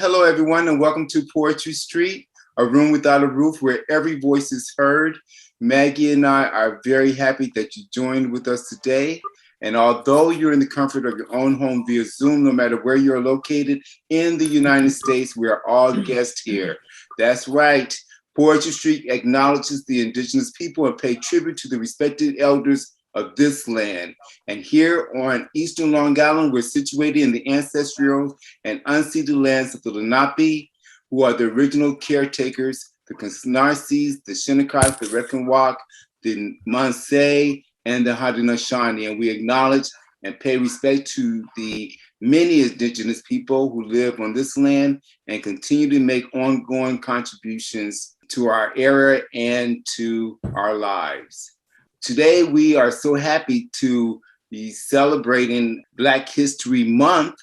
Hello, everyone, and welcome to Poetry Street, a room without a roof where every voice is heard. Maggie and I are very happy that you joined with us today. And although you're in the comfort of your own home via Zoom, no matter where you're located in the United States, we are all guests here. That's right. Poetry Street acknowledges the indigenous people and pay tribute to the respected elders of this land. And here on Eastern Long Island, we're situated in the ancestral and unceded lands of the Lenape, who are the original caretakers, the Canarsies, the Shinnecock, the Reconwalk, the Munsee, and the Haudenosaunee. And we acknowledge and pay respect to the many indigenous people who live on this land and continue to make ongoing contributions to our era and to our lives. Today, we are so happy to be celebrating Black History Month.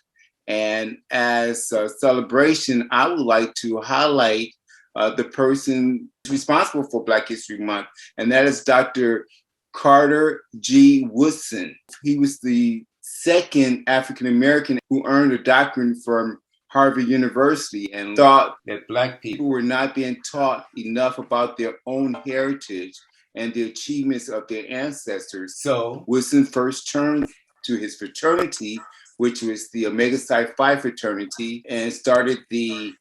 And as a celebration, I would like to highlight the person responsible for Black History Month, and that is Dr. Carter G. Woodson. He was the second African-American who earned a doctorate from Harvard University and thought that Black people were not being taught enough about their own heritage and the achievements of their ancestors. So Woodson first turned to his fraternity, which was the Omega Psi Phi fraternity, and started the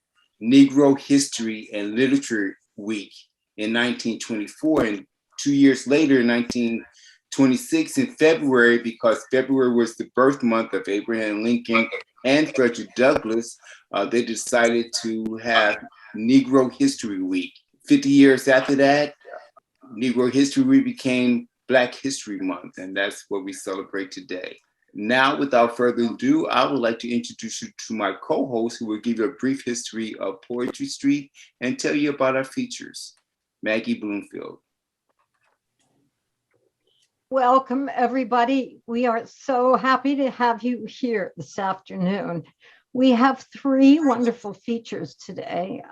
Negro History and Literature Week in 1924. And 2 years later, in 1926, in February, because February was the birth month of Abraham Lincoln and Frederick Douglass, they decided to have Negro History Week. 50 years after that, Negro History Week became Black History Month, and that's what we celebrate today. Now, without further ado, I would like to introduce you to my co-host, who will give you a brief history of Poetry Street and tell you about our features. Maggie Bloomfield. Welcome, everybody. We are so happy to have you here this afternoon. We have three wonderful features today.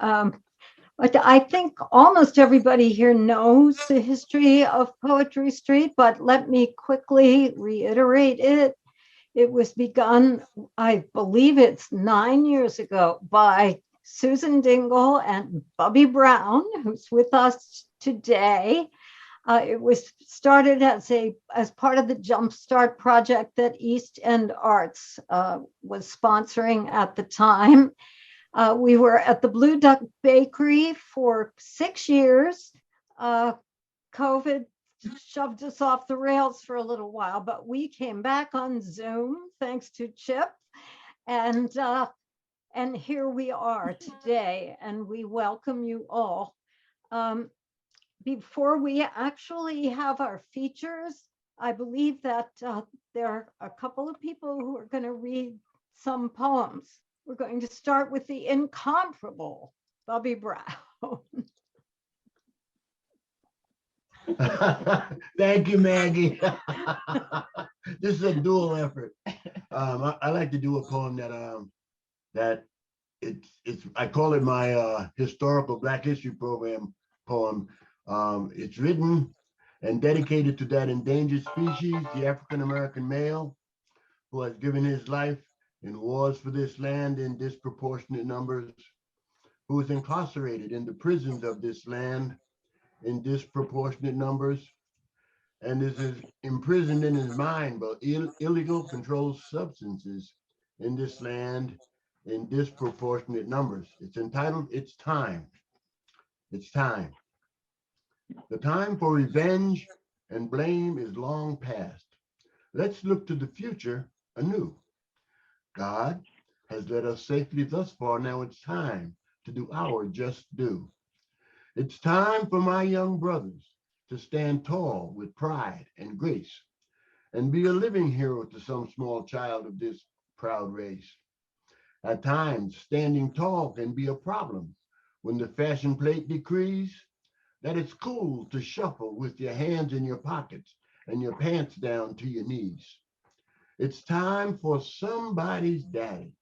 But I think almost everybody here knows the history of Poetry Street, but let me quickly reiterate it. It was begun, I believe it's 9 years ago, by Susan Dingle and Bubby Brown, who's with us today. It was started as part of the Jumpstart project that East End Arts was sponsoring at the time. We were at the Blue Duck Bakery for 6 years. COVID shoved us off the rails for a little while, but we came back on Zoom thanks to Chip. And here we are today, and we welcome you all. Before we actually have our features, I believe that there are a couple of people who are going to read some poems. We're going to start with the incomparable Bubby Brown. Thank you, Maggie. This is a dual effort. I like to do a poem that it's I call it my historical Black History program poem. It's written and dedicated to that endangered species, the African American male, who has given his life in wars for this land in disproportionate numbers, who is incarcerated in the prisons of this land in disproportionate numbers, and is imprisoned in his mind by illegal controlled substances in this land in disproportionate numbers. It's entitled, It's Time. It's time. The time for revenge and blame is long past. Let's look to the future anew. God has led us safely thus far. Now it's time to do our just due. It's time for my young brothers to stand tall with pride and grace and be a living hero to some small child of this proud race. At times, standing tall can be a problem when the fashion plate decrees that it's cool to shuffle with your hands in your pockets and your pants down to your knees. It's time for somebody's daddy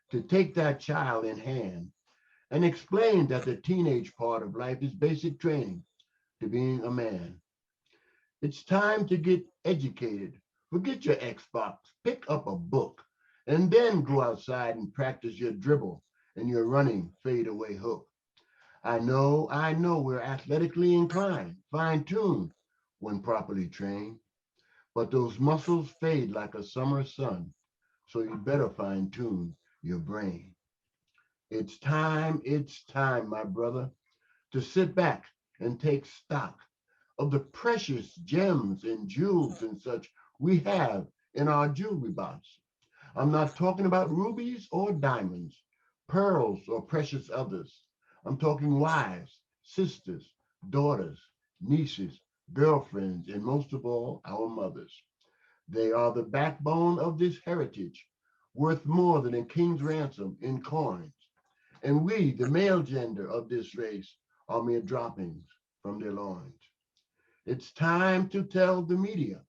to take that child in hand and explain that the teenage part of life is basic training to being a man. It's time to get educated. Forget your Xbox, pick up a book, and then go outside and practice your dribble and your running fadeaway hook. I know we're athletically inclined, fine-tuned when properly trained, but those muscles fade like a summer sun, so you better fine-tune your brain. It's time, my brother, to sit back and take stock of the precious gems and jewels and such we have in our jewelry box. I'm not talking about rubies or diamonds, pearls or precious others. I'm talking wives, sisters, daughters, nieces, girlfriends, and most of all, our mothers. They are the backbone of this heritage, worth more than a king's ransom in coins. And we, the male gender of this race, are mere droppings from their loins. It's time to tell the media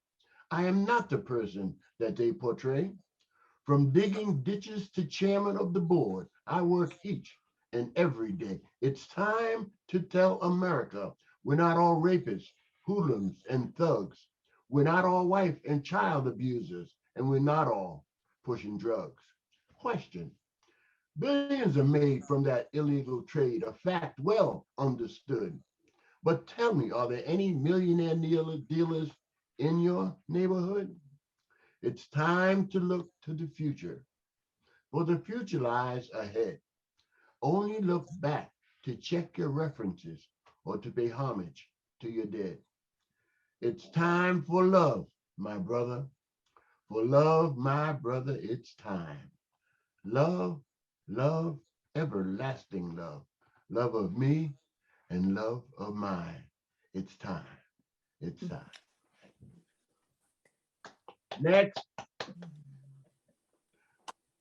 I am not the person that they portray. From digging ditches to chairman of the board, I work each and every day. It's time to tell America we're not all rapists, hoodlums, and thugs. We're not all wife and child abusers, and we're not all pushing drugs. Question. Billions are made from that illegal trade, a fact well understood. But tell me, are there any millionaire dealers in your neighborhood? It's time to look to the future, for the future lies ahead. Only look back to check your references or to pay homage to your dead. It's time for love, my brother. For love, my brother, it's time. Love, love, everlasting love. Love of me and love of mine. It's time. It's time. Next.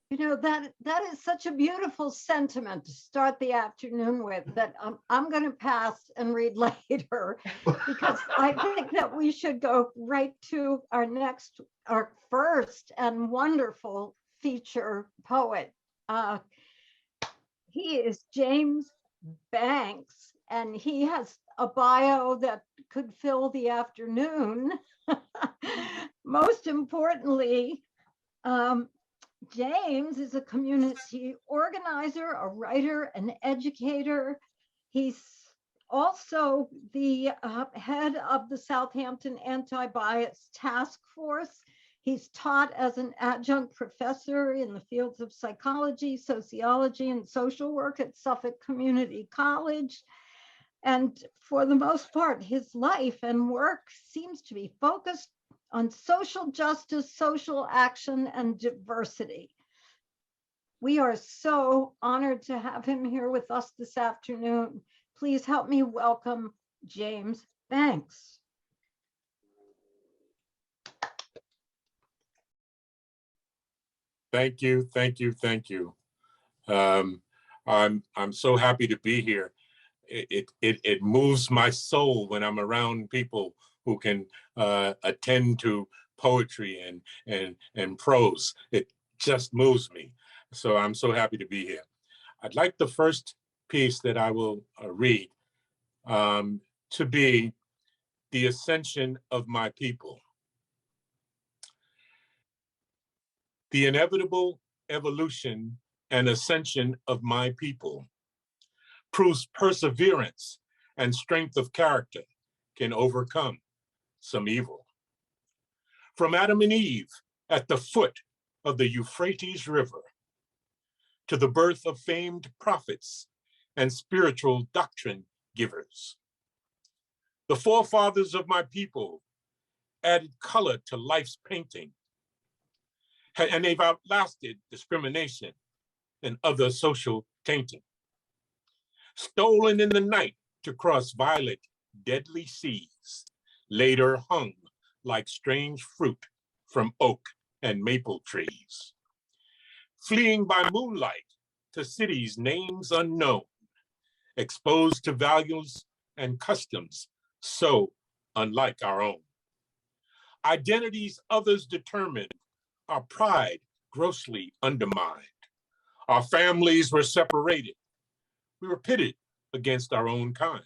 You know, that is such a beautiful sentiment to start the afternoon with that I'm going to pass and read later because I think that we should go right to our first and wonderful feature poet. He is James Banks, and he has a bio that could fill the afternoon. Most importantly, James is a community organizer, a writer, an educator. He's also the head of the Southampton Anti-Bias Task Force. He's taught as an adjunct professor in the fields of psychology, sociology, and social work at Suffolk Community College. And for the most part, his life and work seems to be focused on social justice, social action, and diversity. We are so honored to have him here with us this afternoon. Please help me welcome James Banks. Thank you, thank you, thank you. I'm so happy to be here. It moves my soul when I'm around people who can attend to poetry and prose. It just moves me. So I'm so happy to be here. I'd like the first piece that I will read to be The Ascension of My People. The inevitable evolution and ascension of my people proves perseverance and strength of character can overcome some evil. From Adam and Eve at the foot of the Euphrates River to the birth of famed prophets and spiritual doctrine givers, the forefathers of my people added color to life's painting, and they've outlasted discrimination and other social tainting. Stolen in the night to cross violet, deadly seas, later hung like strange fruit from oak and maple trees. Fleeing by moonlight to cities names unknown, exposed to values and customs so unlike our own. Identities others determined, our pride grossly undermined. Our families were separated. We were pitted against our own kind.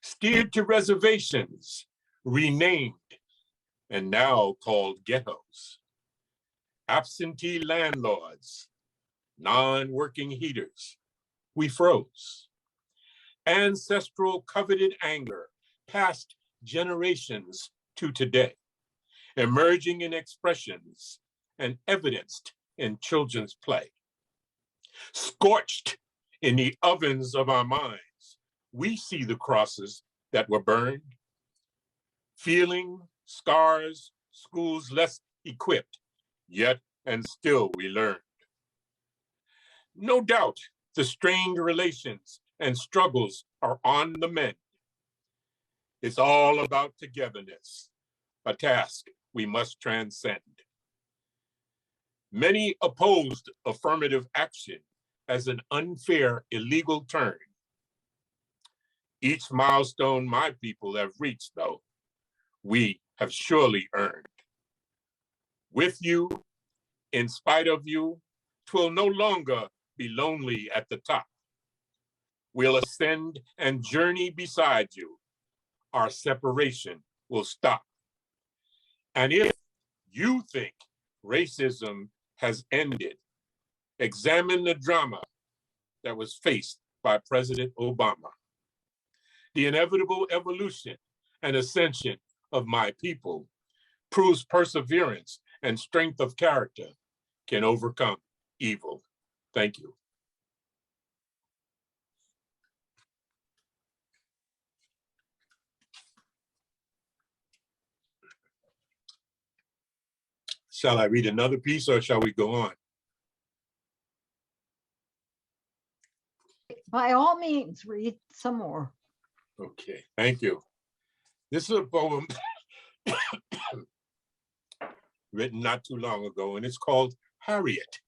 Steered to reservations, renamed, and now called ghettos. Absentee landlords, non-working heaters, we froze. Ancestral coveted anger passed generations to today, emerging in expressions and evidenced in children's play. Scorched in the ovens of our minds, we see the crosses that were burned, feeling scars, schools less equipped, yet and still we learned. No doubt the strained relations and struggles are on the mend. It's all about togetherness, a task we must transcend. Many opposed affirmative action as an unfair, illegal turn. Each milestone my people have reached, though, we have surely earned. With you, in spite of you, 'twill no longer be lonely at the top. We'll ascend and journey beside you. Our separation will stop. And if you think racism has ended, examine the drama that was faced by President Obama. The inevitable evolution and ascension of my people proves perseverance and strength of character can overcome evil. Thank you. Shall I read another piece or shall we go on? By all means, read some more. Okay, thank you. This is a poem written not too long ago, and it's called Harriet.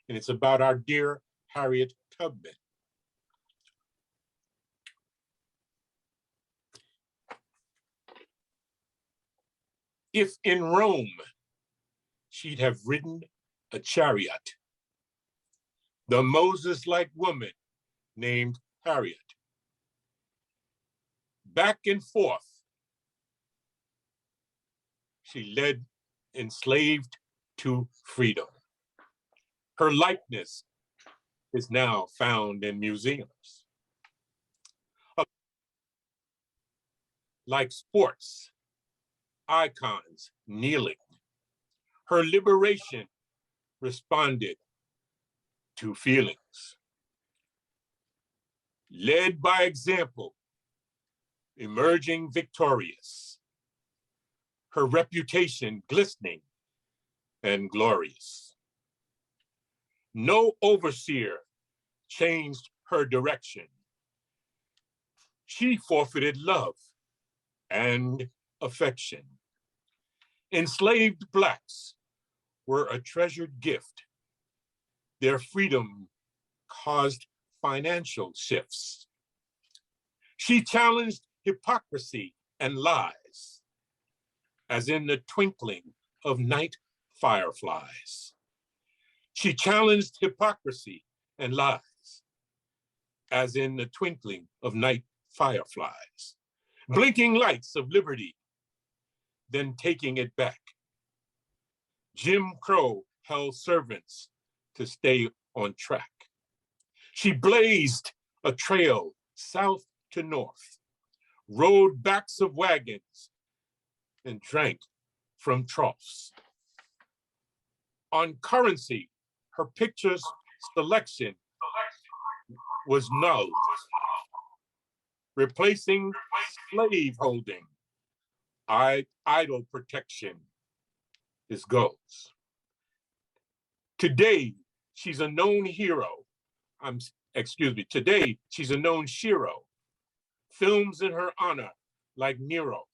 And it's about our dear Harriet Tubman. If in Rome, she'd have ridden a chariot, the Moses-like woman named Harriet. Back and forth, she led enslaved to freedom. Her likeness is now found in museums. Like sports icons kneeling, her liberation responded to feelings. Led by example, emerging victorious, her reputation glistening and glorious. No overseer changed her direction. She forfeited love and affection. Enslaved Blacks were a treasured gift. Their freedom caused financial shifts. She challenged hypocrisy and lies, as in the twinkling of night fireflies. She challenged hypocrisy and lies, as in the twinkling of night fireflies, blinking lights of liberty, then taking it back. Jim Crow held servants to stay on track. She blazed a trail south to north, rode backs of wagons, and drank from troughs. On currency, her pictures selection was null, replacing slave holding. Idle protection is goals. Today, she's a known hero. Today, she's a known shiro. Films in her honor like Nero.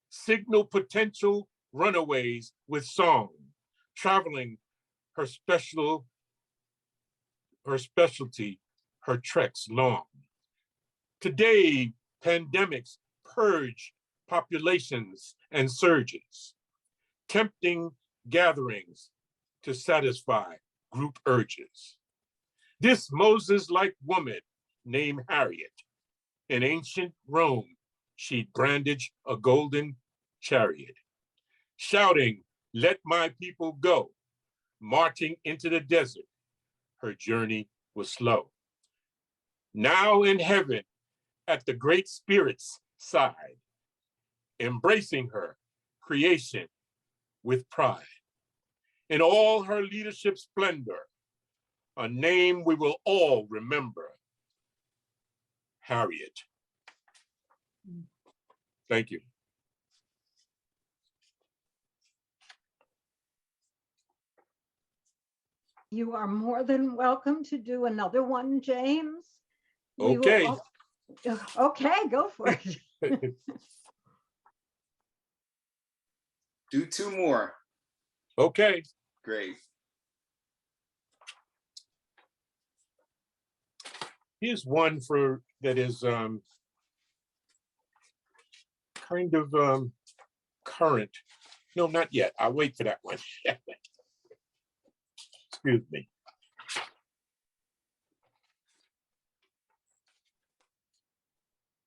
Signal potential runaways with song, traveling her specialty, her treks long. Today, pandemics purge populations and surges, tempting gatherings to satisfy group urges. This Moses-like woman named Harriet, in ancient Rome, she'd brandish a golden chariot, shouting, "Let my people go," marching into the desert her journey was slow. Now in heaven, at the Great Spirit's side, embracing her creation with pride. In all her leadership splendor, a name we will all remember, Harriet. Thank you. You are more than welcome to do another one, James. Okay. Okay, go for it. Do two more. Okay. Great. Here's one that is kind of current. No, not yet. I'll wait for that one. Excuse me.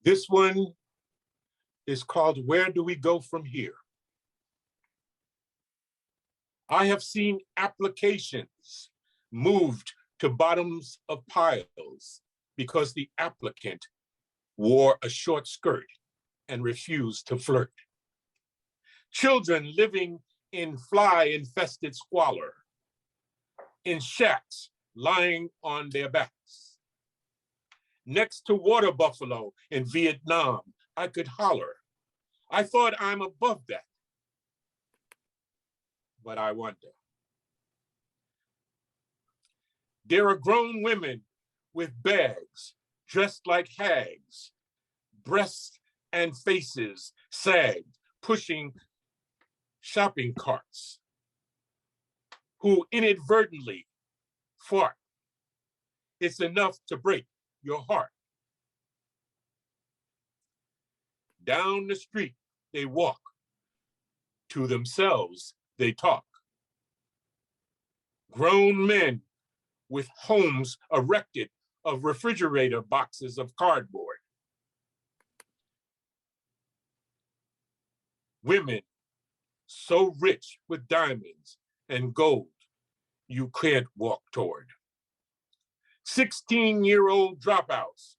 This one is called Where Do We Go From Here? I have seen applications moved to bottoms of piles because the applicant wore a short skirt and refused to flirt. Children living in fly-infested squalor, in shacks lying on their backs. Next to water buffalo in Vietnam, I could holler. I thought I'm above that. But I wonder. There are grown women with bags, dressed like hags, breasts and faces sagged, pushing shopping carts, who inadvertently fart. It's enough to break your heart. Down the street they walk, to themselves they talk. Grown men with homes erected of refrigerator boxes of cardboard. Women so rich with diamonds and gold you can't walk toward. 16-year-old dropouts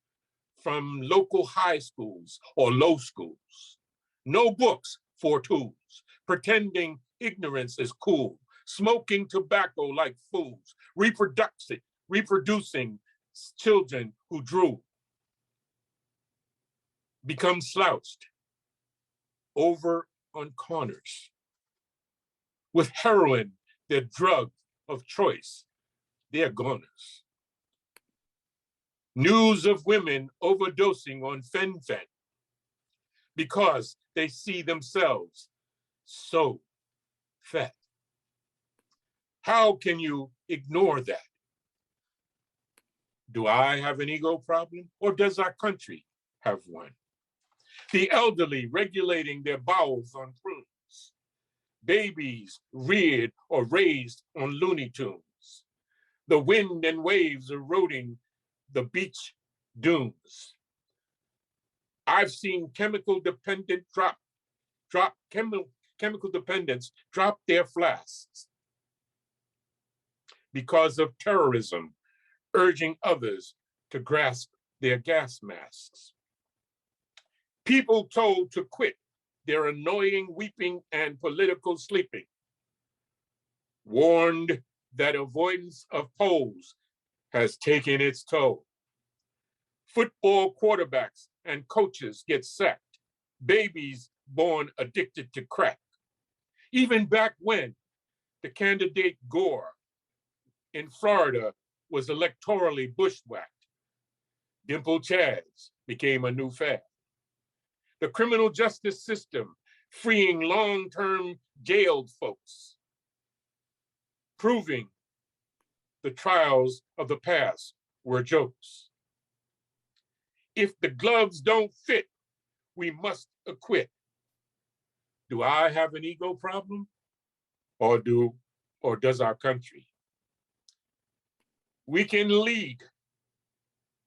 from local high schools or low schools. No books for tools, pretending ignorance is cool, smoking tobacco like fools, reproducing children who drool, become slouched over on corners. With heroin, their drug of choice, they're goners. News of women overdosing on fen-phen because they see themselves so fat. How can you ignore that? Do I have an ego problem, or does our country have one? The elderly regulating their bowels on prunes, babies reared or raised on Looney Tunes, the wind and waves eroding the beach dunes. I've seen chemical dependents drop their flasks because of terrorism, urging others to grasp their gas masks. People told to quit their annoying weeping and political sleeping, warned that avoidance of polls has taken its toll. Football quarterbacks and coaches get sacked, babies born addicted to crack. Even back when the candidate Gore in Florida was electorally bushwhacked, Dimple Chads became a new fad. The criminal justice system freeing long-term jailed folks, proving the trials of the past were jokes. If the gloves don't fit, we must acquit. Do I have an ego problem? Or does our country? We can lead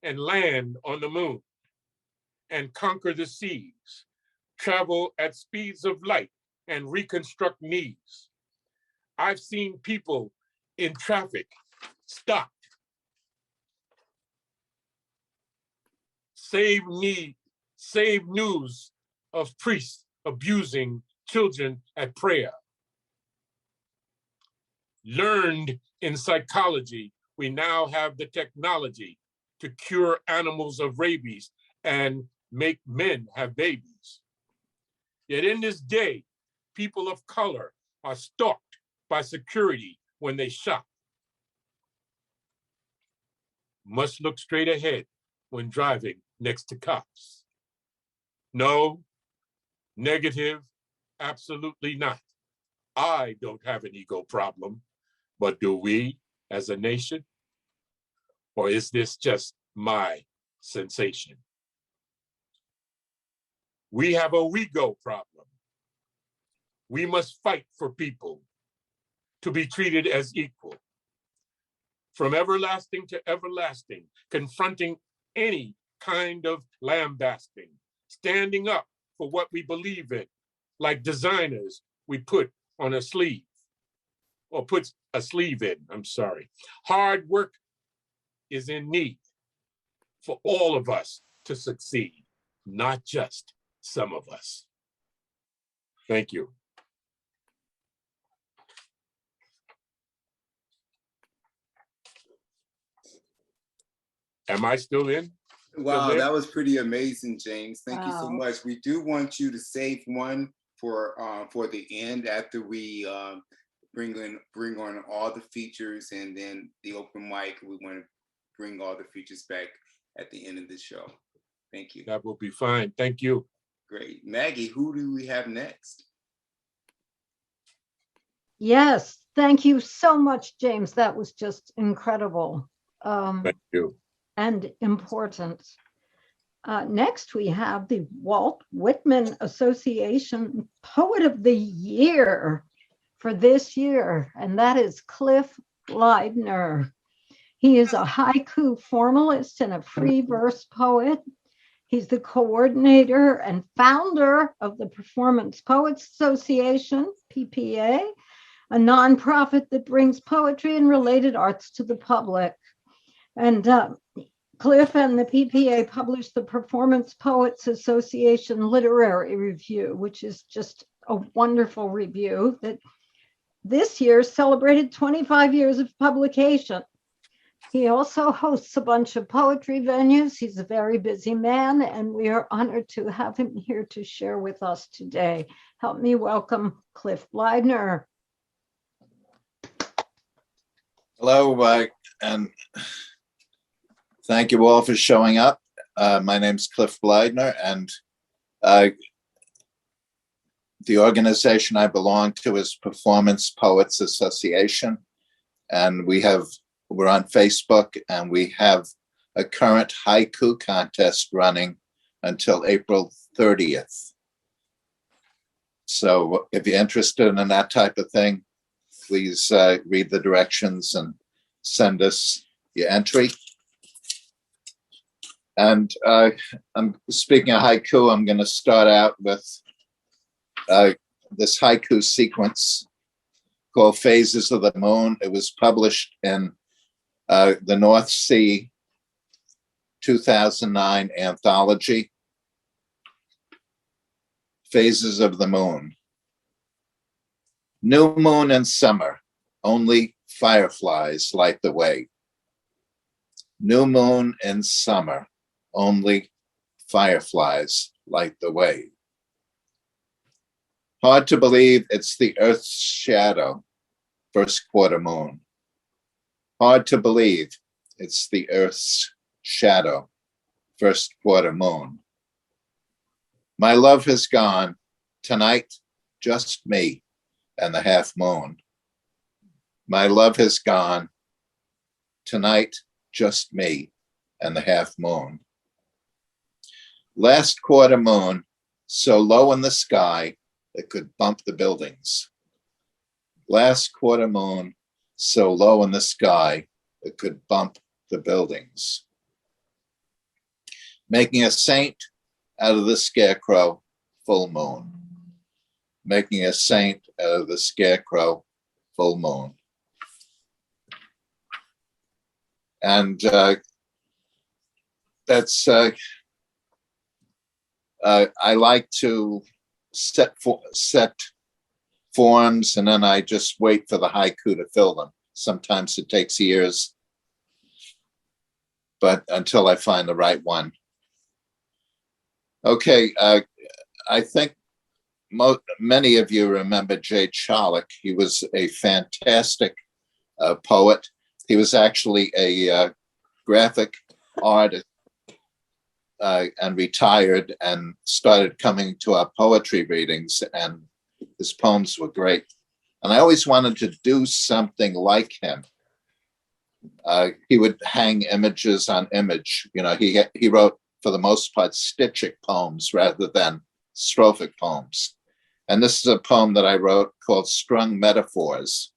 and land on the moon and conquer the seas, travel at speeds of light and reconstruct knees. I've seen people in traffic stopped save news of priests abusing children at prayer. Learned in psychology, we now have the technology to cure animals of rabies and make men have babies. Yet in this day, people of color are stalked by security when they shop. Must look straight ahead when driving next to cops. No, negative, absolutely not. I don't have an ego problem, but do we as a nation? Or is this just my sensation? We have a we-go problem. We must fight for people to be treated as equal. From everlasting to everlasting, confronting any kind of lambasting, standing up for what we believe in, like designers we put on a sleeve, or puts a sleeve in, I'm sorry. Hard work is in need for all of us to succeed, not just some of us. Thank you. Am I still in? Wow, that was pretty amazing, James. Thank you so Wow. much. We do want you to save one for the end after we bring on all the features, and then the open mic. We want to bring all the features back at the end of the show. Thank you. That will be fine. Thank you. Great. Maggie, who do we have next? Yes, thank you so much, James. That was just incredible. Thank you. And important. Next, we have the Walt Whitman Association Poet of the Year for this year, and that is Cliff Bleidner. He is a haiku formalist and a free verse poet. He's the coordinator and founder of the Performance Poets Association, PPA, a nonprofit that brings poetry and related arts to the public. And Cliff and the PPA published the Performance Poets Association Literary Review, which is just a wonderful review that this year celebrated 25 years of publication. He also hosts a bunch of poetry venues. He's a very busy man, and we are honored to have him here to share with us today. Help me welcome Cliff Bleidner. Hello, and thank you all for showing up. My name's Cliff Bleidner, and the organization I belong to is Performance Poets Association, and we're on Facebook, and we have a current haiku contest running until April 30th. So if you're interested in that type of thing, please read the directions and send us your entry. And I'm speaking of haiku, I'm going to start out with this haiku sequence called Phases of the Moon. It was published in the North Sea 2009 anthology, Phases of the Moon. New moon in summer, only fireflies light the way. New moon in summer, only fireflies light the way. Hard to believe it's the Earth's shadow, first quarter moon. Hard to believe it's the Earth's shadow, first quarter moon. My love has gone, tonight, just me and the half moon. My love has gone, tonight, just me and the half moon. Last quarter moon, so low in the sky, it could bump the buildings. Last quarter moon, so low in the sky, it could bump the buildings. Making a saint out of the scarecrow, full moon. Making a saint out of the scarecrow, full moon. And that's I like to set forms, and then I just wait for the haiku to fill them. Sometimes it takes years, but until I find the right one. Okay, I think many of you remember Jay Charlock. He was a fantastic poet. He was actually a graphic artist and retired, and started coming to our poetry readings, and his poems were great. And I always wanted to do something like him. He would hang images on image. You know, he wrote, for the most part, stychic poems rather than strophic poems. And this is a poem that I wrote called Strung Metaphors.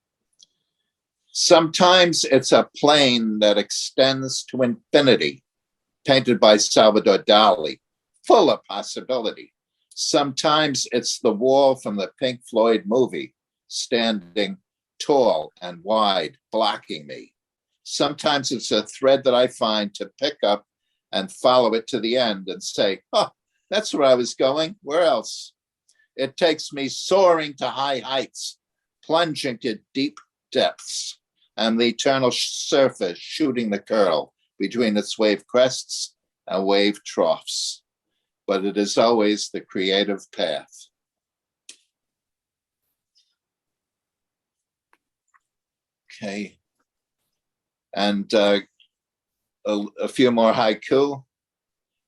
Sometimes it's a plane that extends to infinity, painted by Salvador Dali, full of possibility. Sometimes it's the wall from the Pink Floyd movie, standing tall and wide, blocking me. Sometimes it's a thread that I find to pick up and follow it to the end and say, oh, that's where I was going. Where else? It takes me soaring to high heights, plunging to deep depths, and the eternal surface shooting the curl between its wave crests and wave troughs. But it is always the creative path. Okay. And a few more haiku.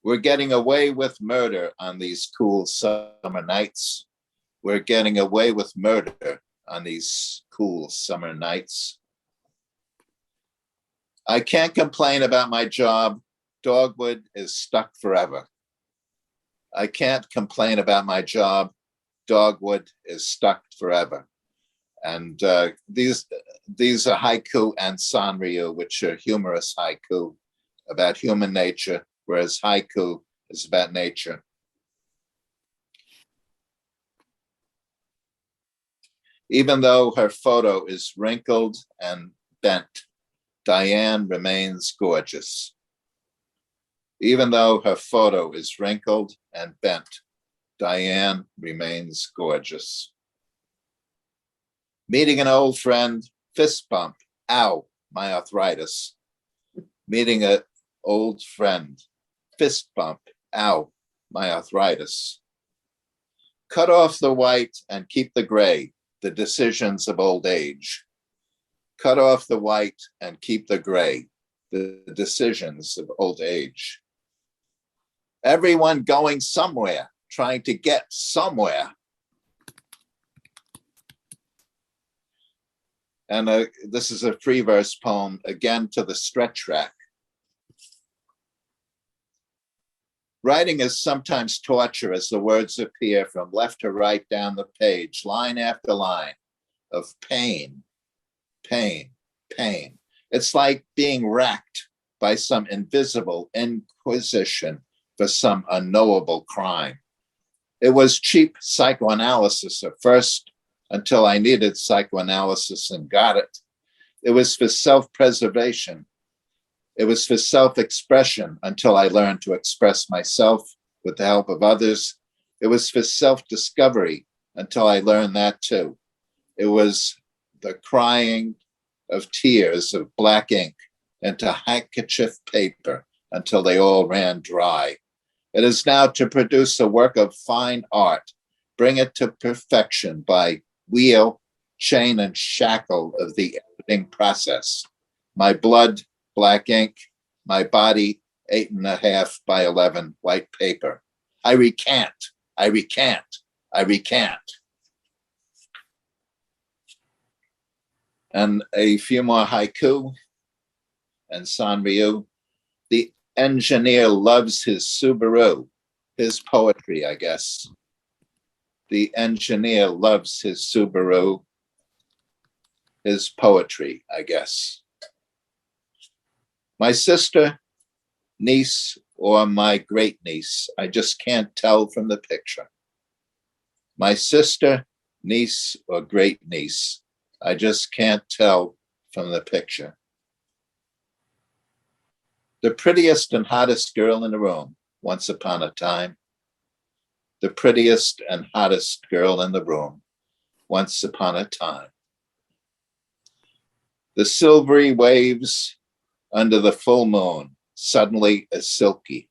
We're getting away with murder on these cool summer nights. We're getting away with murder on these cool summer nights. I can't complain about my job. Dogwood is stuck forever. I can't complain about my job. Dogwood is stuck forever. And these are haiku and sanryu, which are humorous haiku about human nature, whereas haiku is about nature. Even though her photo is wrinkled and bent, Diane remains gorgeous. Even though her photo is wrinkled and bent, Diane remains gorgeous. Meeting an old friend, fist bump, ow, my arthritis. Meeting an old friend, fist bump, ow, my arthritis. Cut off the white and keep the gray, the decisions of old age. Cut off the white and keep the gray, the decisions of old age. Everyone going somewhere, trying to get somewhere. And this is a free verse poem, again to the stretch rack. Writing is sometimes torture as the words appear from left to right down the page, line after line of pain, pain, pain. It's like being racked by some invisible inquisition for some unknowable crime. It was cheap psychoanalysis at first, until I needed psychoanalysis and got it. It was for self-preservation. It was for self-expression until I learned to express myself with the help of others. It was for self-discovery until I learned that too. It was the crying of tears of black ink into handkerchief paper until they all ran dry. It is now to produce a work of fine art, bring it to perfection by wheel, chain, and shackle of the editing process. My blood, black ink, my body, 8.5 by 11 white paper. I recant, I recant, I recant. And a few more haiku and sanryu. The engineer loves his Subaru, his poetry, I guess. The engineer loves his Subaru, his poetry, I guess. My sister, niece, or my great niece, I just can't tell from the picture. My sister, niece, or great niece, I just can't tell from the picture. The prettiest and hottest girl in the room, once upon a time. the prettiest and hottest girl in the room, once upon a time. The silvery waves under the full moon, suddenly a silky.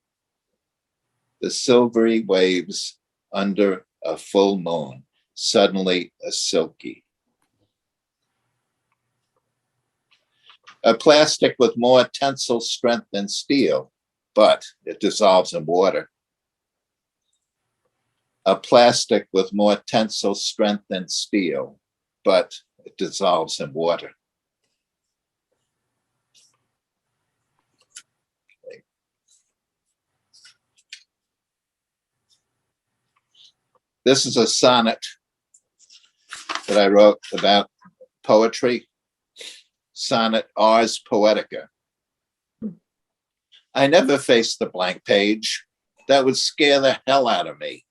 The silvery waves under a full moon, suddenly a silky. A plastic with more tensile strength than steel, but it dissolves in water. A plastic with more tensile strength than steel, but it dissolves in water. This is a sonnet that I wrote about poetry. Sonnet Ars Poetica. I never face the blank page. That would scare the hell out of me.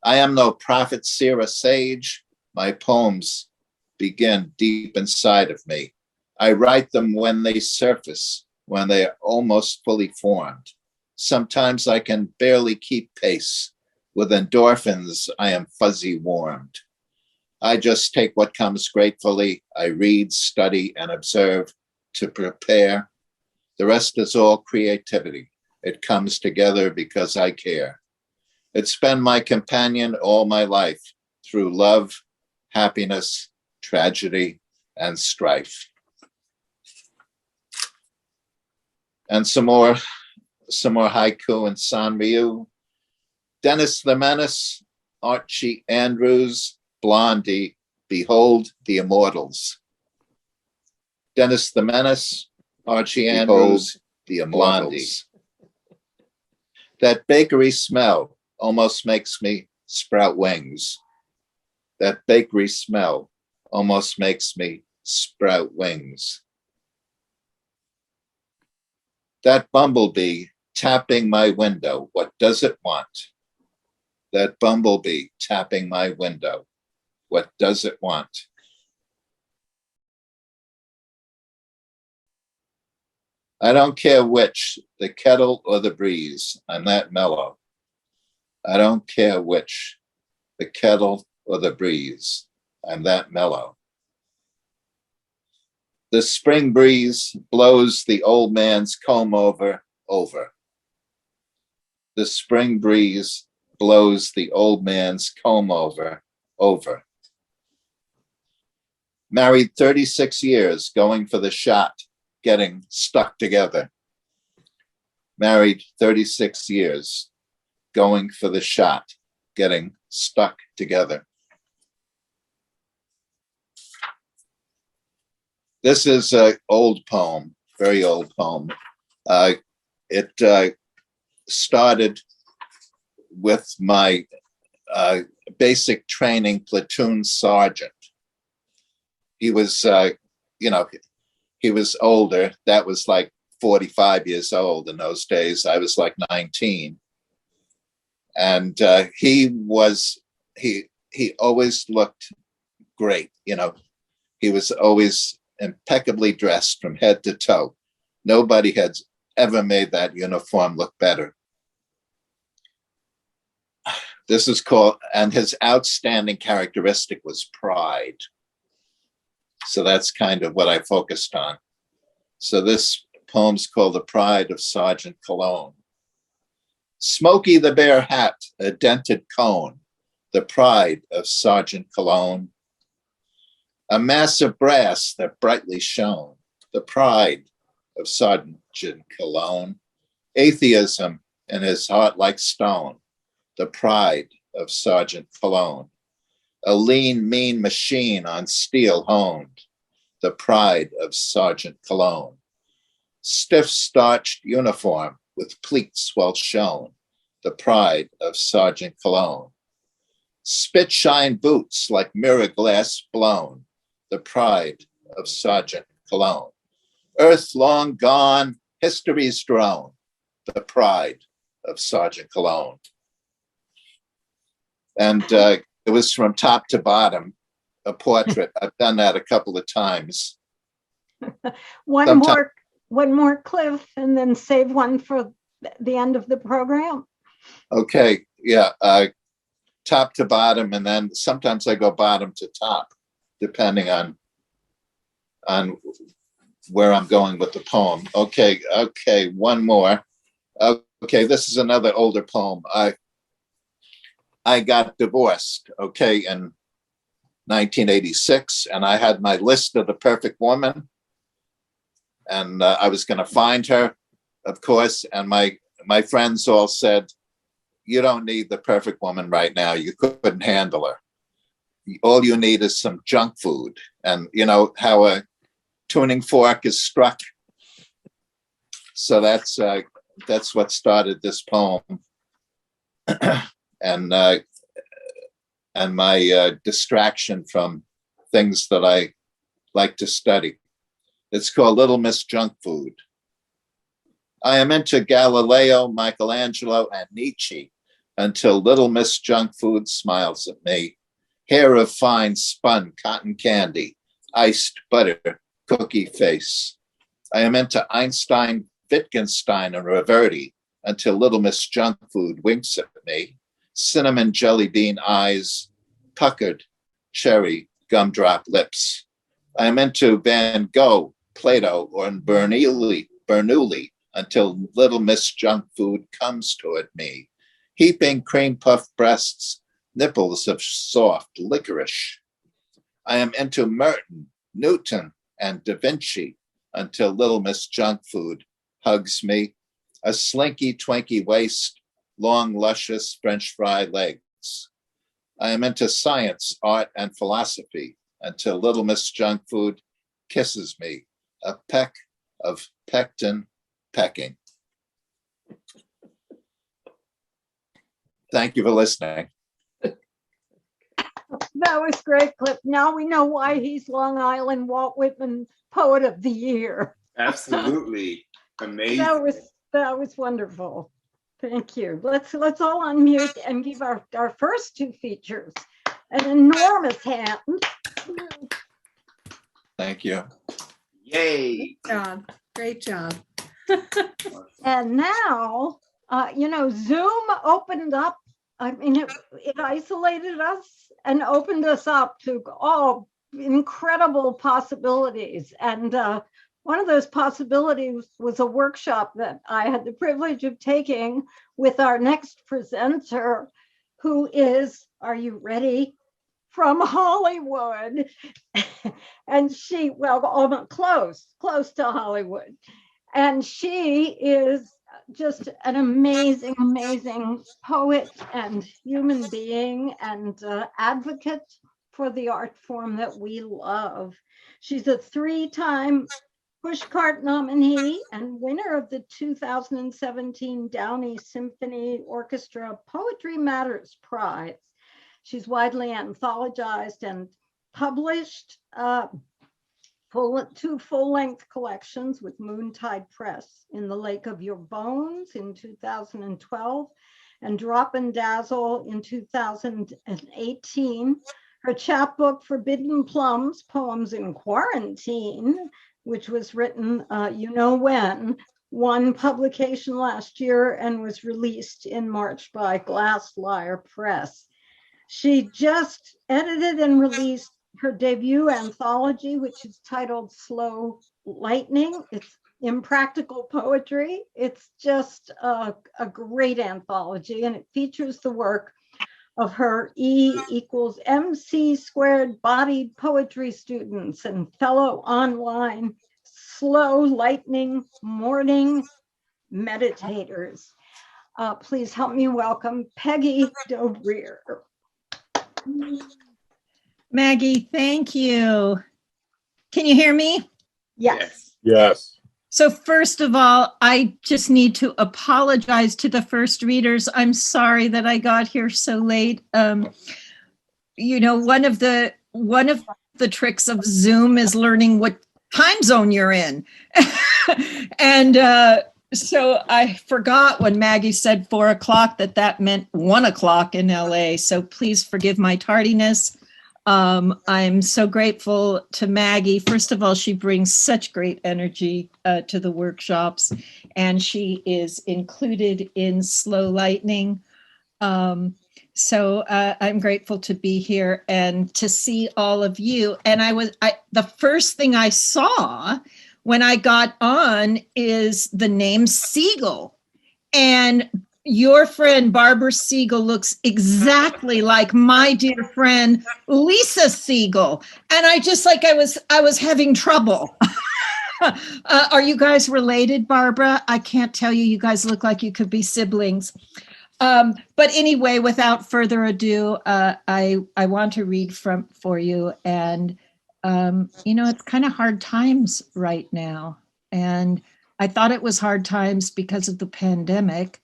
I am no prophet, seer, or sage. My poems begin deep inside of me. I write them when they surface, when they are almost fully formed. Sometimes I can barely keep pace. With endorphins, I am fuzzy warmed. I just take what comes gratefully. I read, study, and observe to prepare. The rest is all creativity. It comes together because I care. It's been my companion all my life through love, happiness, tragedy, and strife. And some more haiku and Sanryu. Dennis the Menace, Archie Andrews, Blondie, behold the immortals. Dennis the Menace, Archie Andrews, the immortals. That bakery smell almost makes me sprout wings. That bakery smell almost makes me sprout wings. That bumblebee tapping my window, what does it want? That bumblebee tapping my window, what does it want? I don't care which, the kettle or the breeze, I'm that mellow. I don't care which, the kettle or the breeze, I'm that mellow. The spring breeze blows the old man's comb over. The spring breeze blows the old man's comb over. Married 36 years, going for the shot, getting stuck together. Married 36 years, going for the shot, getting stuck together. This is an old poem, very old poem. It started with my basic training platoon sergeant. He was, he was older. That was like 45 years old in those days. I was like 19. And he always looked great. He was always impeccably dressed from head to toe. Nobody had ever made that uniform look better. This is called, and his outstanding characteristic was pride. So that's kind of what I focused on. So this poem's called The Pride of Sergeant Cologne. Smokey the Bear hat, a dented cone, the pride of Sergeant Cologne. A mass of brass that brightly shone, the pride of Sergeant Cologne. Atheism in his heart like stone, the pride of Sergeant Cologne. A lean, mean machine on steel honed, the pride of Sergeant Cologne. Stiff starched uniform with pleats well shown, the pride of Sergeant Cologne. Spit shine boots like mirror glass blown, the pride of Sergeant Cologne. Earth long gone, history's drone, the pride of Sergeant Cologne. And it was from top to bottom, a portrait. I've done that a couple of times. One more, Cliff, and then save one for the end of the program. Okay, yeah. top to bottom, and then sometimes I go bottom to top, depending on where I'm going with the poem. Okay, one more. Okay, this is another older poem. I got divorced, okay, in 1986, and I had my list of the perfect woman, and I was going to find her, of course, and my friends all said, you don't need the perfect woman right now. You couldn't handle her. All you need is some junk food. And you know how a tuning fork is struck. So that's what started this poem. and my distraction from things that I like to study. It's called Little Miss Junk Food. I am into Galileo, Michelangelo, and Nietzsche until Little Miss Junk Food smiles at me. Hair of fine spun cotton candy, iced butter, cookie face. I am into Einstein, Wittgenstein, and Reverdy until Little Miss Junk Food winks at me. Cinnamon jelly bean eyes, puckered cherry gumdrop lips. I am into Van Gogh, Plato, or Bernoulli until Little Miss Junk Food comes toward me. Heaping cream puff breasts, nipples of soft licorice. I am into Merton, Newton, and Da Vinci until Little Miss Junk Food hugs me. A slinky, twinky waist, long, luscious French fry legs. I am into science, art, and philosophy until Little Miss Junk Food kisses me. A peck of pectin pecking. Thank you for listening. That was great, Cliff. Now we know why he's Long Island Walt Whitman Poet of the Year. Absolutely. Amazing. That was wonderful. Thank you. Let's all unmute and give our first two features an enormous hand. Thank you. Yay. Great job. And now, Zoom opened up. I mean, it isolated us and opened us up to all incredible possibilities. And one of those possibilities was a workshop that I had the privilege of taking with our next presenter, who is, are you ready? From Hollywood. And she, well, almost close to Hollywood. And she is just an amazing, amazing poet and human being and advocate for the art form that we love. She's a 3-time Pushcart nominee and winner of the 2017 Downey Symphony Orchestra Poetry Matters Prize. She's widely anthologized and published two full-length collections with Moontide Press, In the Lake of Your Bones in 2012 and Drop and Dazzle in 2018. Her chapbook Forbidden Plums, Poems in Quarantine, which was written when, won publication last year and was released in March by Glasslyre Press. She just edited and released her debut anthology, which is titled Slow Lightning. It's impractical poetry. It's just a great anthology, and it features the work of her E=MC² bodied poetry students and fellow online slow lightning morning meditators. Please help me welcome Peggy Dobreer. Maggie, thank you. Can you hear me? Yes. Yes. So first of all, I just need to apologize to the first readers. I'm sorry that I got here so late. One of the tricks of Zoom is learning what time zone you're in. And so I forgot when Maggie said 4 o'clock that meant 1 o'clock in LA. So please forgive my tardiness. I'm so grateful to Maggie. First of all, she brings such great energy to the workshops, and she is included in Slow Lightning. So I'm grateful to be here and to see all of you. And the first thing I saw when I got on is the name Siegel. And your friend Barbara Siegel looks exactly like my dear friend Lisa Siegel. And I was having trouble. Are you guys related, Barbara? I can't tell you. You guys look like you could be siblings. But anyway, without further ado, I want to read for you. And, it's kind of hard times right now. And I thought it was hard times because of the pandemic.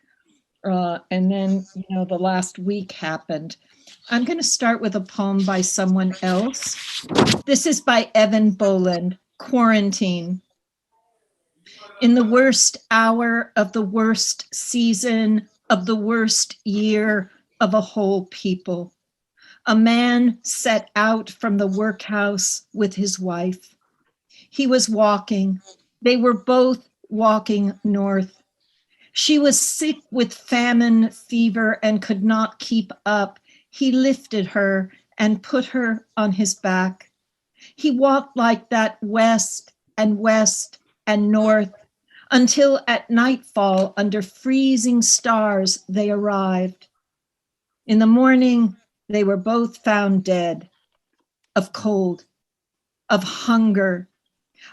And then, the last week happened. I'm going to start with a poem by someone else. This is by Evan Boland, Quarantine. In the worst hour of the worst season of the worst year of a whole people, a man set out from the workhouse with his wife. He was walking. They were both walking north. She was sick with famine, fever, and could not keep up. He lifted her and put her on his back. He walked like that west and north until at nightfall, under freezing stars, they arrived. In the morning, they were both found dead of cold, of hunger,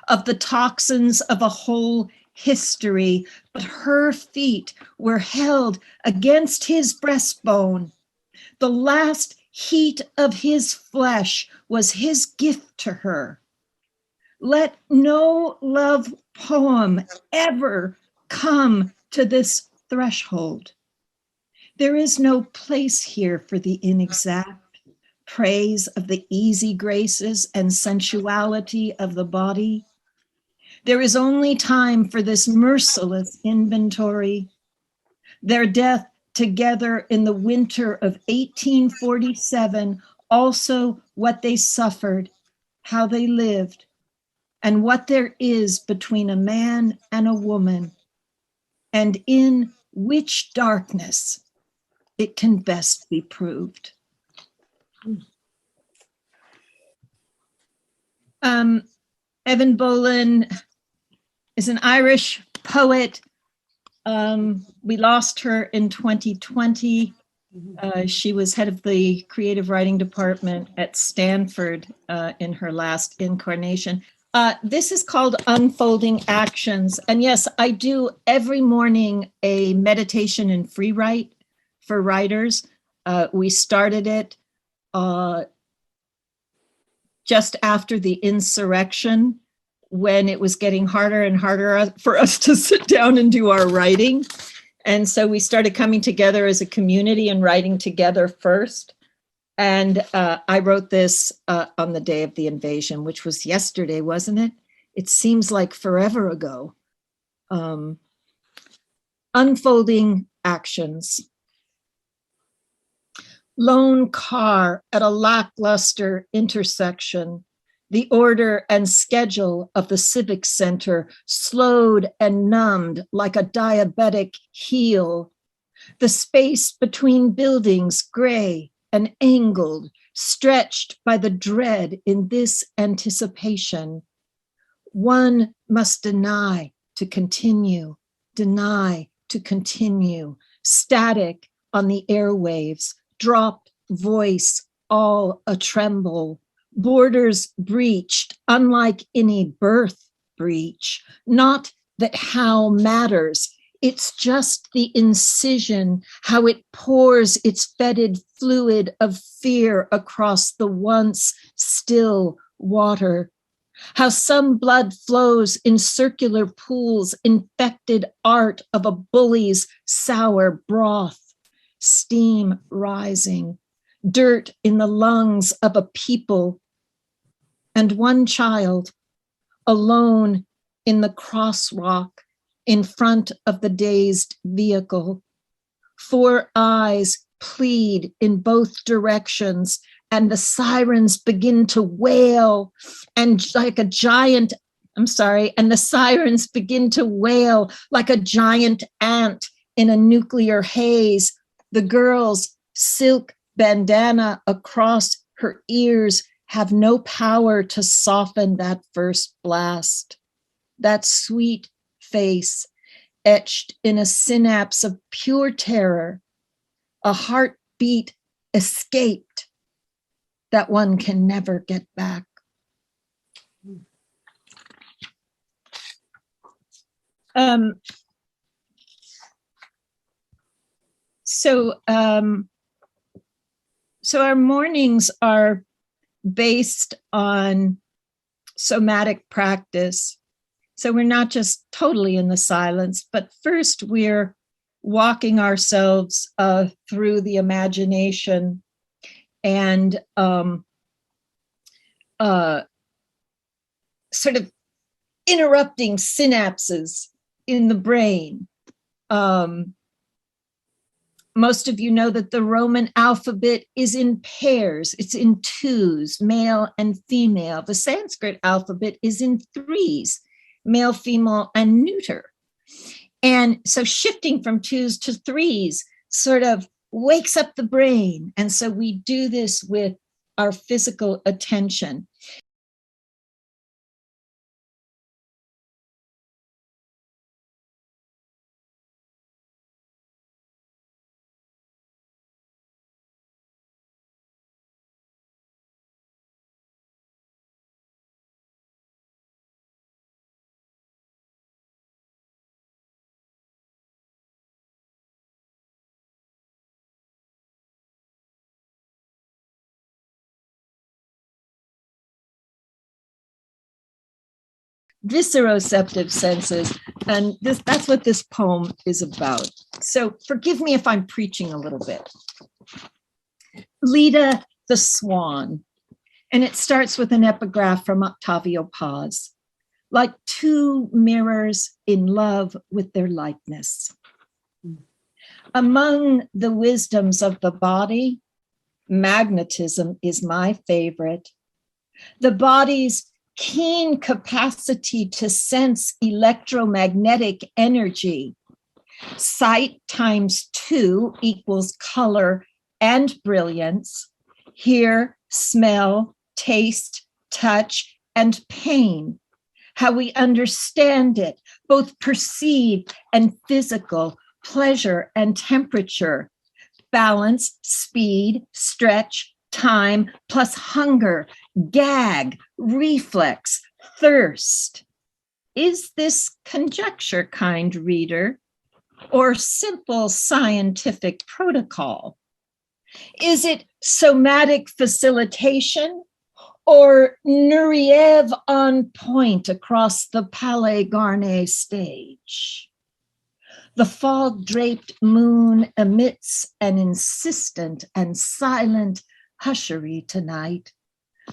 of the toxins of a whole history, but her feet were held against his breastbone. The last heat of his flesh was his gift to her. Let no love poem ever come to this threshold. There is no place here for the inexact, praise of the easy graces and sensuality of the body. There is only time for this merciless inventory. Their death together in the winter of 1847, also what they suffered, how they lived, and what there is between a man and a woman, and in which darkness it can best be proved. Evan Boland is an Irish poet. We lost her in 2020. She was head of the creative writing department at Stanford in her last incarnation. This is called Unfolding Actions. And yes, I do every morning a meditation and free write for writers. We started it just after the insurrection, when it was getting harder and harder for us to sit down and do our writing. And so we started coming together as a community and writing together first. And I wrote this on the day of the invasion, which was yesterday, wasn't it? It seems like forever ago. Unfolding Actions. Lone car at a lackluster intersection. The order and schedule of the Civic Center slowed and numbed like a diabetic heel. The space between buildings gray and angled, stretched by the dread in this anticipation. One must deny to continue, static on the airwaves, dropped voice, all a tremble, borders breached, unlike any birth breach. Not that how matters, it's just the incision, how it pours its fetid fluid of fear across the once still water. How some blood flows in circular pools, infected art of a bully's sour broth. Steam rising, dirt in the lungs of a people. And one child, alone in the crosswalk, in front of the dazed vehicle. 4 eyes plead in both directions, and the sirens begin to wail, and like a giant, and the sirens begin to wail like a giant ant in a nuclear haze. The girls silk bandana across her ears have no power to soften that first blast. That sweet face etched in a synapse of pure terror, a heartbeat escaped that one can never get back. So our mornings are based on somatic practice. So we're not just totally in the silence, but first we're walking ourselves through the imagination and sort of interrupting synapses in the brain. Most of you know that the Roman alphabet is in pairs. It's in twos, male and female. The Sanskrit alphabet is in threes, male, female, and neuter. And so shifting from twos to threes sort of wakes up the brain. And so we do this with our physical attention. Visceroceptive senses, and that's what this poem is about. So forgive me if I'm preaching a little bit. Leda the Swan, and it starts with an epigraph from Octavio Paz. Like two mirrors in love with their likeness. Among the wisdoms of the body, magnetism is my favorite. The body's keen capacity to sense electromagnetic energy. Sight times 2 equals color and brilliance. Hear, smell, taste, touch, and pain. How we understand it, both perceived and physical, pleasure and temperature, balance, speed, stretch, time, plus hunger, gag, reflex, thirst. Is this conjecture, kind reader, or simple scientific protocol? Is it somatic facilitation or Nureyev on point across the Palais Garnier stage? The fog-draped moon emits an insistent and silent hushery tonight,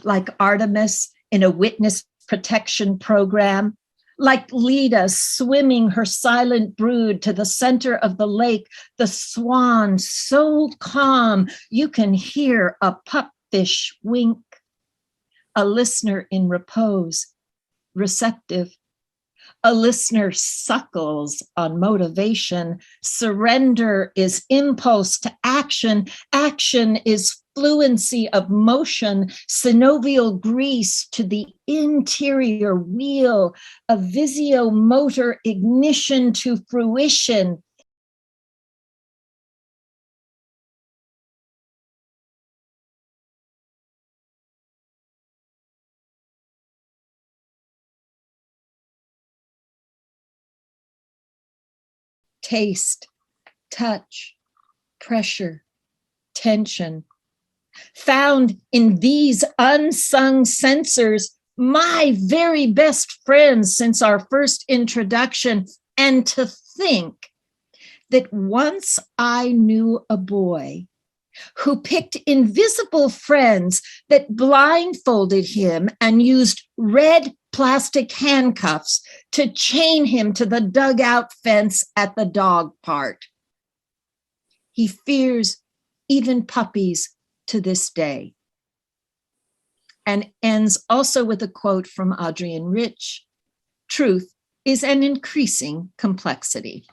like Artemis in a witness protection program, like Leda swimming her silent brood to the center of the lake, the swan so calm you can hear a pupfish wink. A listener in repose, receptive. A listener suckles on motivation. Surrender is impulse to action. Action is fluency of motion, synovial grease to the interior wheel, a visio-motor ignition to fruition. Taste, touch, pressure, tension. Found in these unsung sensors, my very best friends since our first introduction, and to think that once I knew a boy who picked invisible friends that blindfolded him and used red plastic handcuffs to chain him to the dugout fence at the dog park. He fears even puppies to this day. And ends also with a quote from Adrienne Rich: truth is an increasing complexity.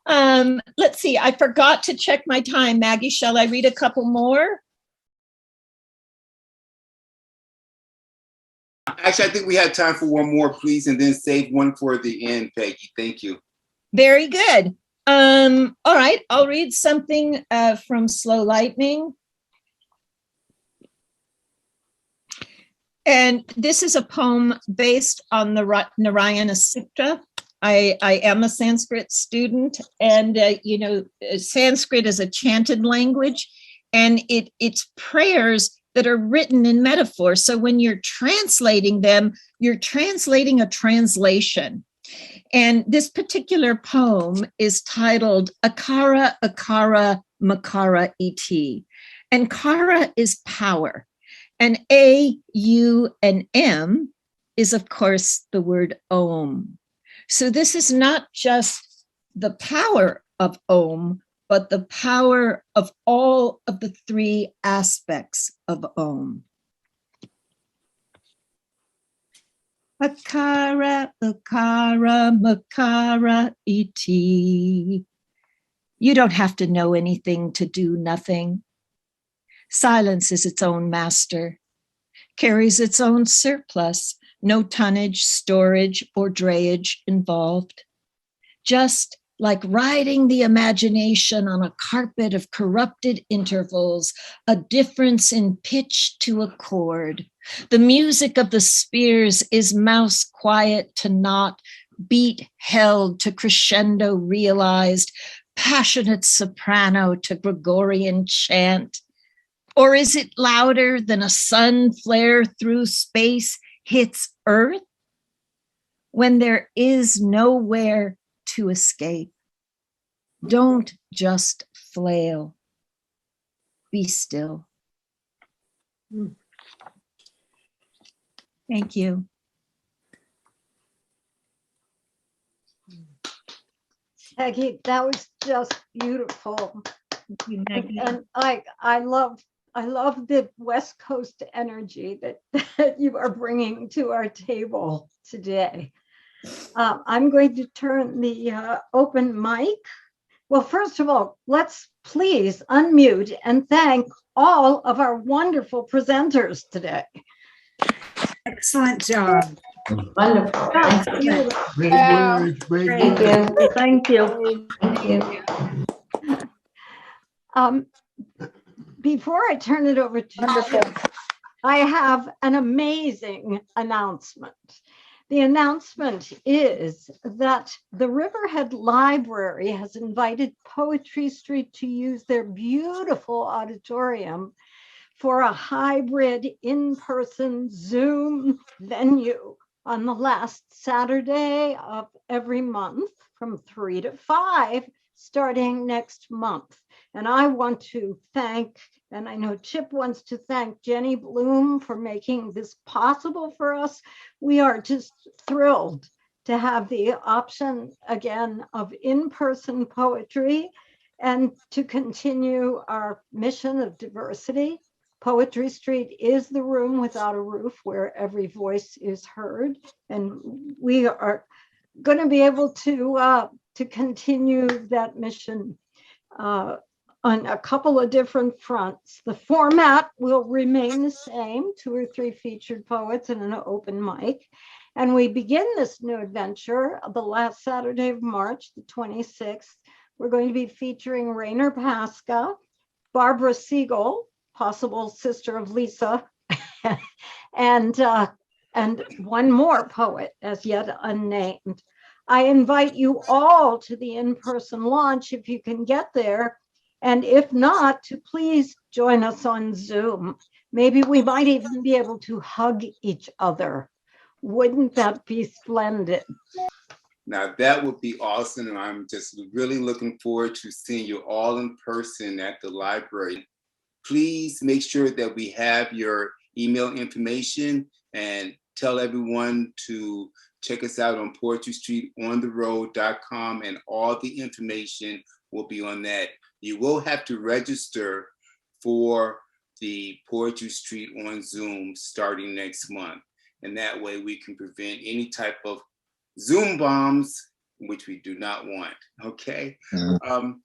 Let's see, I forgot to check my time. Maggie, shall I read a couple more? Actually, I think we have time for one more, please, and then save one for the end, Peggy. Thank you. Very good. All right, I'll read something from Slow Lightning. And this is a poem based on the Narayana Sutta. I am a Sanskrit student, and you know, Sanskrit is a chanted language, and it's prayers that are written in metaphor. So when you're translating them, you're translating a translation. And this particular poem is titled Akara, Akara, Makara, Et. And Kara is power. And A, U, and M is, of course, the word Om. So this is not just the power of Om, but the power of all of the three aspects of Om. Akara, Akara, Makara, Et. You don't have to know anything to do nothing. Silence is its own master, carries its own surplus, no tonnage, storage, or drayage involved. Just like riding the imagination on a carpet of corrupted intervals, a difference in pitch to a chord. The music of the spears is mouse quiet to not, beat held to crescendo realized, passionate soprano to Gregorian chant. Or is it louder than a sun flare through space hits Earth? When there is nowhere to escape, don't just flail. Be still. Thank you. Peggy, that was just beautiful. Thank you, Maggie. And I love the West Coast energy that you are bringing to our table today. I'm going to turn the open mic. Well, first of all, let's please unmute and thank all of our wonderful presenters today. Excellent job. Wonderful. Great words, great Thank words. you. Thank you. Thank you. Before I turn it over to Wonderful. you, I have an amazing announcement. The announcement is that the Riverhead Library has invited Poetry Street to use their beautiful auditorium for a hybrid in-person Zoom venue on the last Saturday of every month from 3 to 5, starting next month. And I want to thank, and I know Chip wants to thank Jenny Bloom for making this possible for us. We are just thrilled to have the option again of in-person poetry and to continue our mission of diversity. Poetry Street is the room without a roof where every voice is heard. And we are going to be able to continue that mission on a couple of different fronts. The format will remain the same, 2 or 3 featured poets and an open mic. And we begin this new adventure the last Saturday of March, the 26th. We're going to be featuring Rainer Pasca, Barbara Siegel, possible sister of Lisa, and one more poet as yet unnamed. I invite you all to the in-person launch if you can get there. And if not, to please join us on Zoom. Maybe we might even be able to hug each other. Wouldn't that be splendid? Now that would be awesome. And I'm just really looking forward to seeing you all in person at the library. Please make sure that we have your email information and tell everyone to check us out on poetrystreetontheroad.com, and all the information will be on that. You will have to register for the Poetry Street on Zoom starting next month. And that way we can prevent any type of Zoom bombs which we do not want, okay? Mm.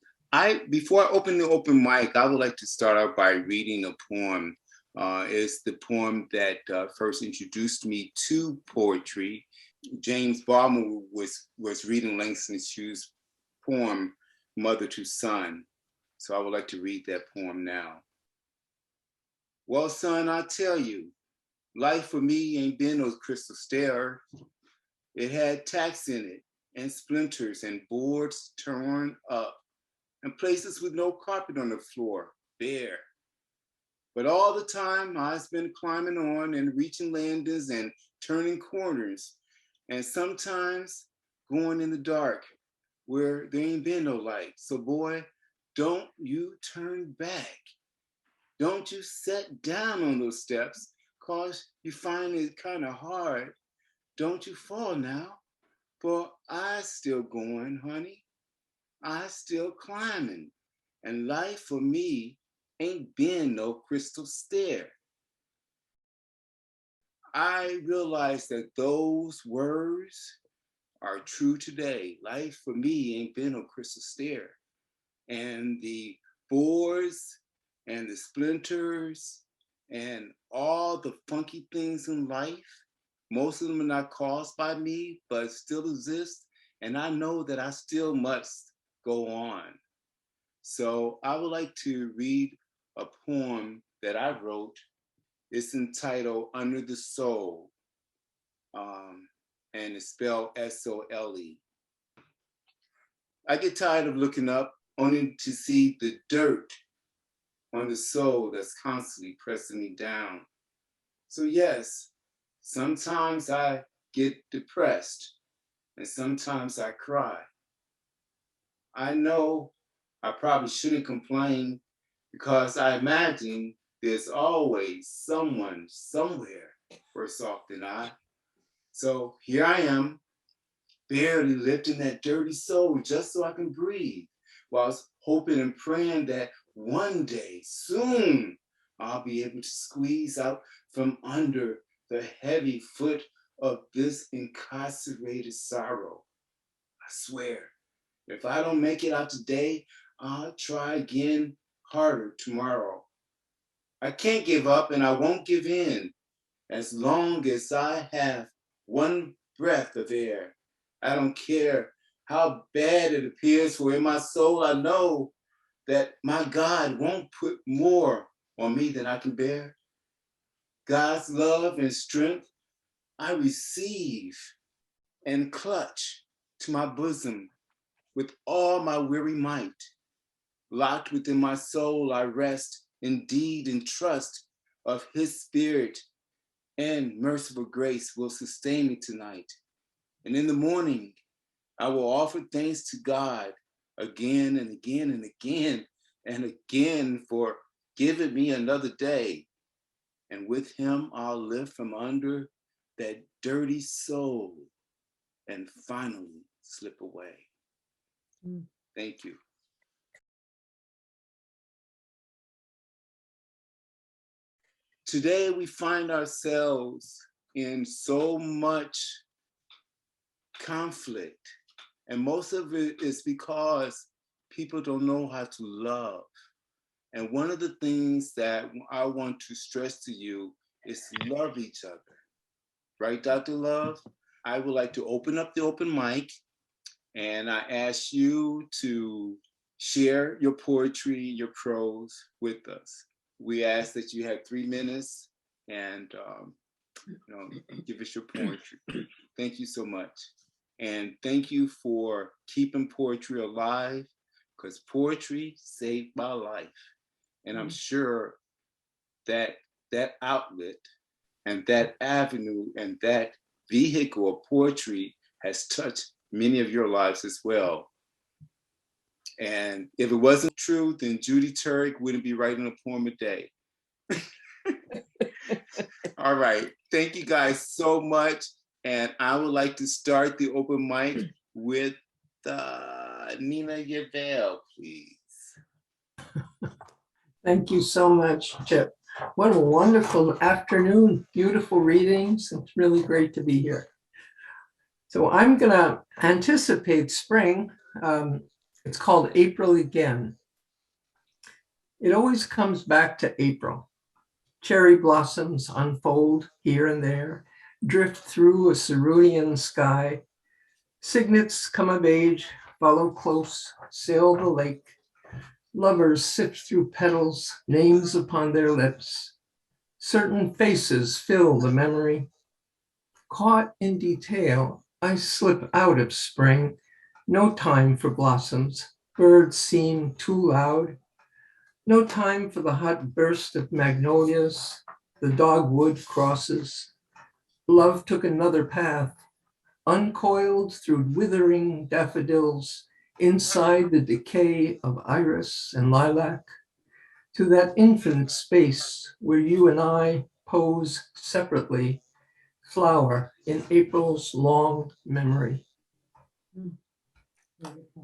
Before I open the open mic, I would like to start out by reading a poem. It's the poem that first introduced me to poetry. James Baldwin was reading Langston Hughes's poem, Mother to Son. So I would like to read that poem now. Well, son, I tell you, life for me ain't been no crystal stair. It had tacks in it and splinters and boards torn up and places with no carpet on the floor, bare. But all the time I've been climbing on and reaching landings and turning corners and sometimes going in the dark where there ain't been no light. So boy, don't you turn back. Don't you sit down on those steps, 'cause you find it kind of hard. Don't you fall now, for I still going, honey. I still climbing, and life for me ain't been no crystal stair. I realize that those words are true today. Life for me ain't been no crystal stair. And the boards and the splinters and all the funky things in life, most of them are not caused by me, but still exist. And I know that I still must go on. So I would like to read a poem that I wrote. It's entitled Under the Soul, and it's spelled S-O-L-E. I get tired of looking up only to see the dirt on the soul that's constantly pressing me down. So yes, sometimes I get depressed and sometimes I cry. I know I probably shouldn't complain because I imagine there's always someone somewhere worse off than I. So here I am, barely lifting that dirty soul just so I can breathe, whilst hoping and praying that one day, soon, I'll be able to squeeze out from under the heavy foot of this incarcerated sorrow. I swear, if I don't make it out today, I'll try again harder tomorrow. I can't give up and I won't give in as long as I have one breath of air. I don't care how bad it appears, for in my soul I know that my God won't put more on me than I can bear. God's love and strength I receive and clutch to my bosom with all my weary might. Locked within my soul I rest indeed in trust of his spirit and merciful grace will sustain me tonight. And in the morning, I will offer thanks to God again and again and again and again for giving me another day. And with him, I'll lift from under that dirty soul and finally slip away. Thank you. Today, we find ourselves in so much conflict, and most of it is because people don't know how to love. And one of the things that I want to stress to you is to love each other. Right, Dr. Love? I would like to open up the open mic, and I ask you to share your poetry, your prose with us. We ask that you have 3 minutes and give us your poetry. Thank you so much. And thank you for keeping poetry alive, because poetry saved my life. And I'm sure that that outlet and that avenue and that vehicle of poetry has touched many of your lives as well. And if it wasn't true, then Judy Turek wouldn't be writing a poem a day. All right, thank you guys so much. And I would like to start the open mic with Nina Yavelle, please. Thank you so much, Chip. What a wonderful afternoon. Beautiful readings. It's really great to be here. So I'm going to anticipate spring. It's called April Again. It always comes back to April. Cherry blossoms unfold here and there, drift through a cerulean sky. Cygnets come of age, follow close, sail the lake. Lovers sift through petals, names upon their lips. Certain faces fill the memory. Caught in detail, I slip out of spring. No time for blossoms. Birds seem too loud. No time for the hot burst of magnolias. The dogwood crosses. Love took another path, uncoiled through withering daffodils, inside the decay of iris and lilac, to that infinite space where you and I pose separately, flower in April's long memory.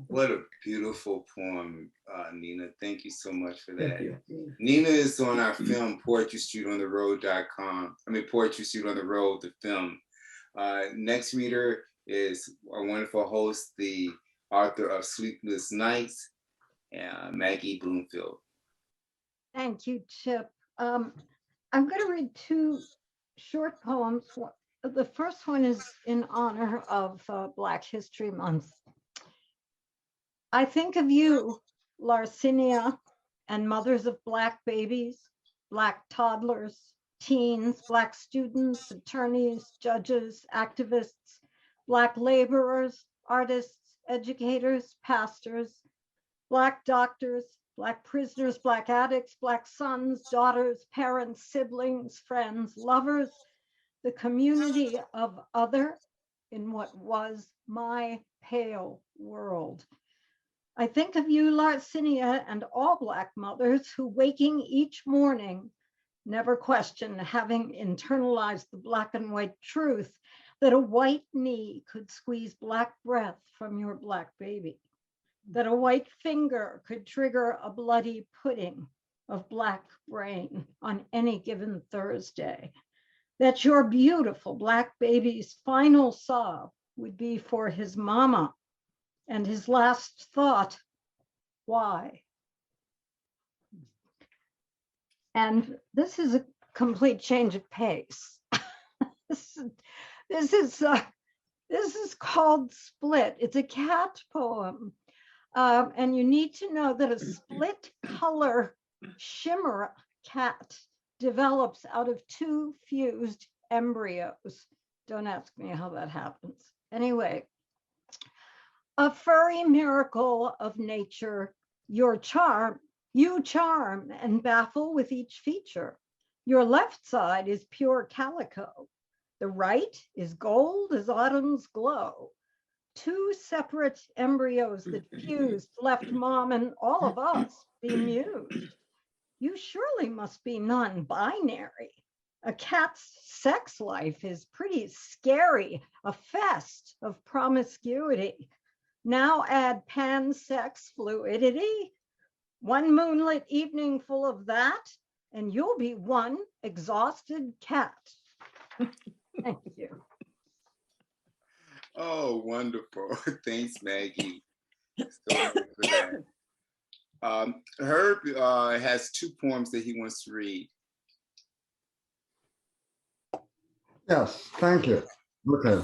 What a beautiful poem, Nina. Thank you so much for Thank that. you. Nina is on our film, poetrystreetontheroad.com. Poetry Street on the Road, the film. Next reader is our wonderful host, the author of Sleepless Nights, Maggie Bloomfield. Thank you, Chip. I'm going to read two short poems. The first one is in honor of Black History Month. I think of you, Larcinia, and mothers of Black babies, Black toddlers, teens, Black students, attorneys, judges, activists, Black laborers, artists, educators, pastors, Black doctors, Black prisoners, Black addicts, Black sons, daughters, parents, siblings, friends, lovers, the community of other in what was my pale world. I think of you, Larcinia, and all Black mothers who, waking each morning, never question having internalized the Black and white truth that a white knee could squeeze Black breath from your Black baby, that a white finger could trigger a bloody pudding of Black brain on any given Thursday, that your beautiful Black baby's final sob would be for his mama, and his last thought, why? And this is a complete change of pace. this is called Split. It's a cat poem. And you need to know that a split color shimmer cat develops out of two fused embryos. Don't ask me how that happens. Anyway, a furry miracle of nature, you charm and baffle with each feature. Your left side is pure calico. The right is gold as autumn's glow. Two separate embryos that fused left mom and all of us bemused. You surely must be non-binary. A cat's sex life is pretty scary, a fest of promiscuity. Now add pansex fluidity. One moonlit evening full of that, and you'll be one exhausted cat. Thank you. Oh, wonderful. Thanks, Maggie. So much for that. Herb has two poems that he wants to read. Yes, thank you. Okay,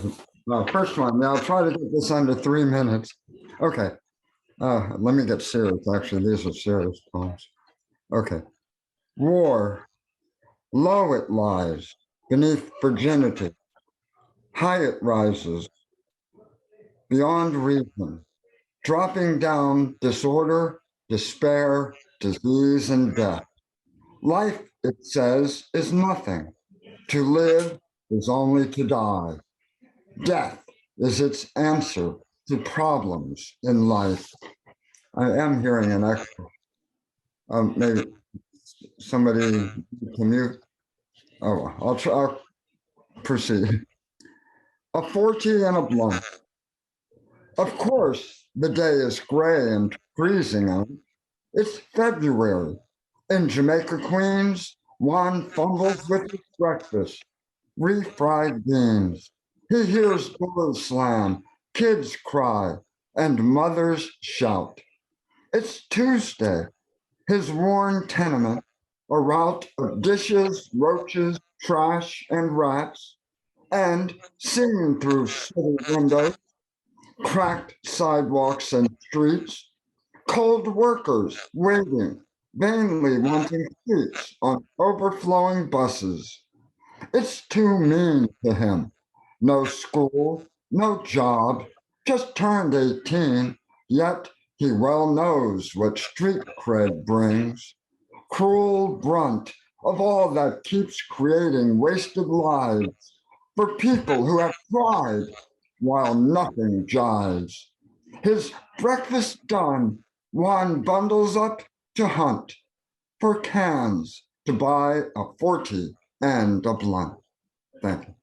first one. Now I'll try to get this under 3 minutes. Okay, let me get serious. Actually, these are serious poems. Okay. War, low it lies beneath virginity. High it rises beyond reason, dropping down disorder, despair, disease, and death. Life, it says, is nothing. To live is only to die. Death is its answer to problems in life. I am hearing an echo. Maybe somebody can mute. Oh, I'll proceed. A 40 and a blunt. Of course, the day is gray and freezing out. It's February. In Jamaica, Queens, Juan fumbles with his breakfast. Refried beans, He hears doors slam, kids cry, and mothers shout. It's Tuesday. His worn tenement, a rout of dishes, roaches, trash, and rats, and seen through city windows, cracked sidewalks and streets, cold workers waiting, vainly wanting seats on overflowing buses. It's too mean to him. No school, no job, just turned 18, yet he well knows what street cred brings. Cruel brunt of all that keeps creating wasted lives for people who have tried while nothing jives. His breakfast done, Juan bundles up to hunt for cans to buy a 40 and a blunt. Thank you.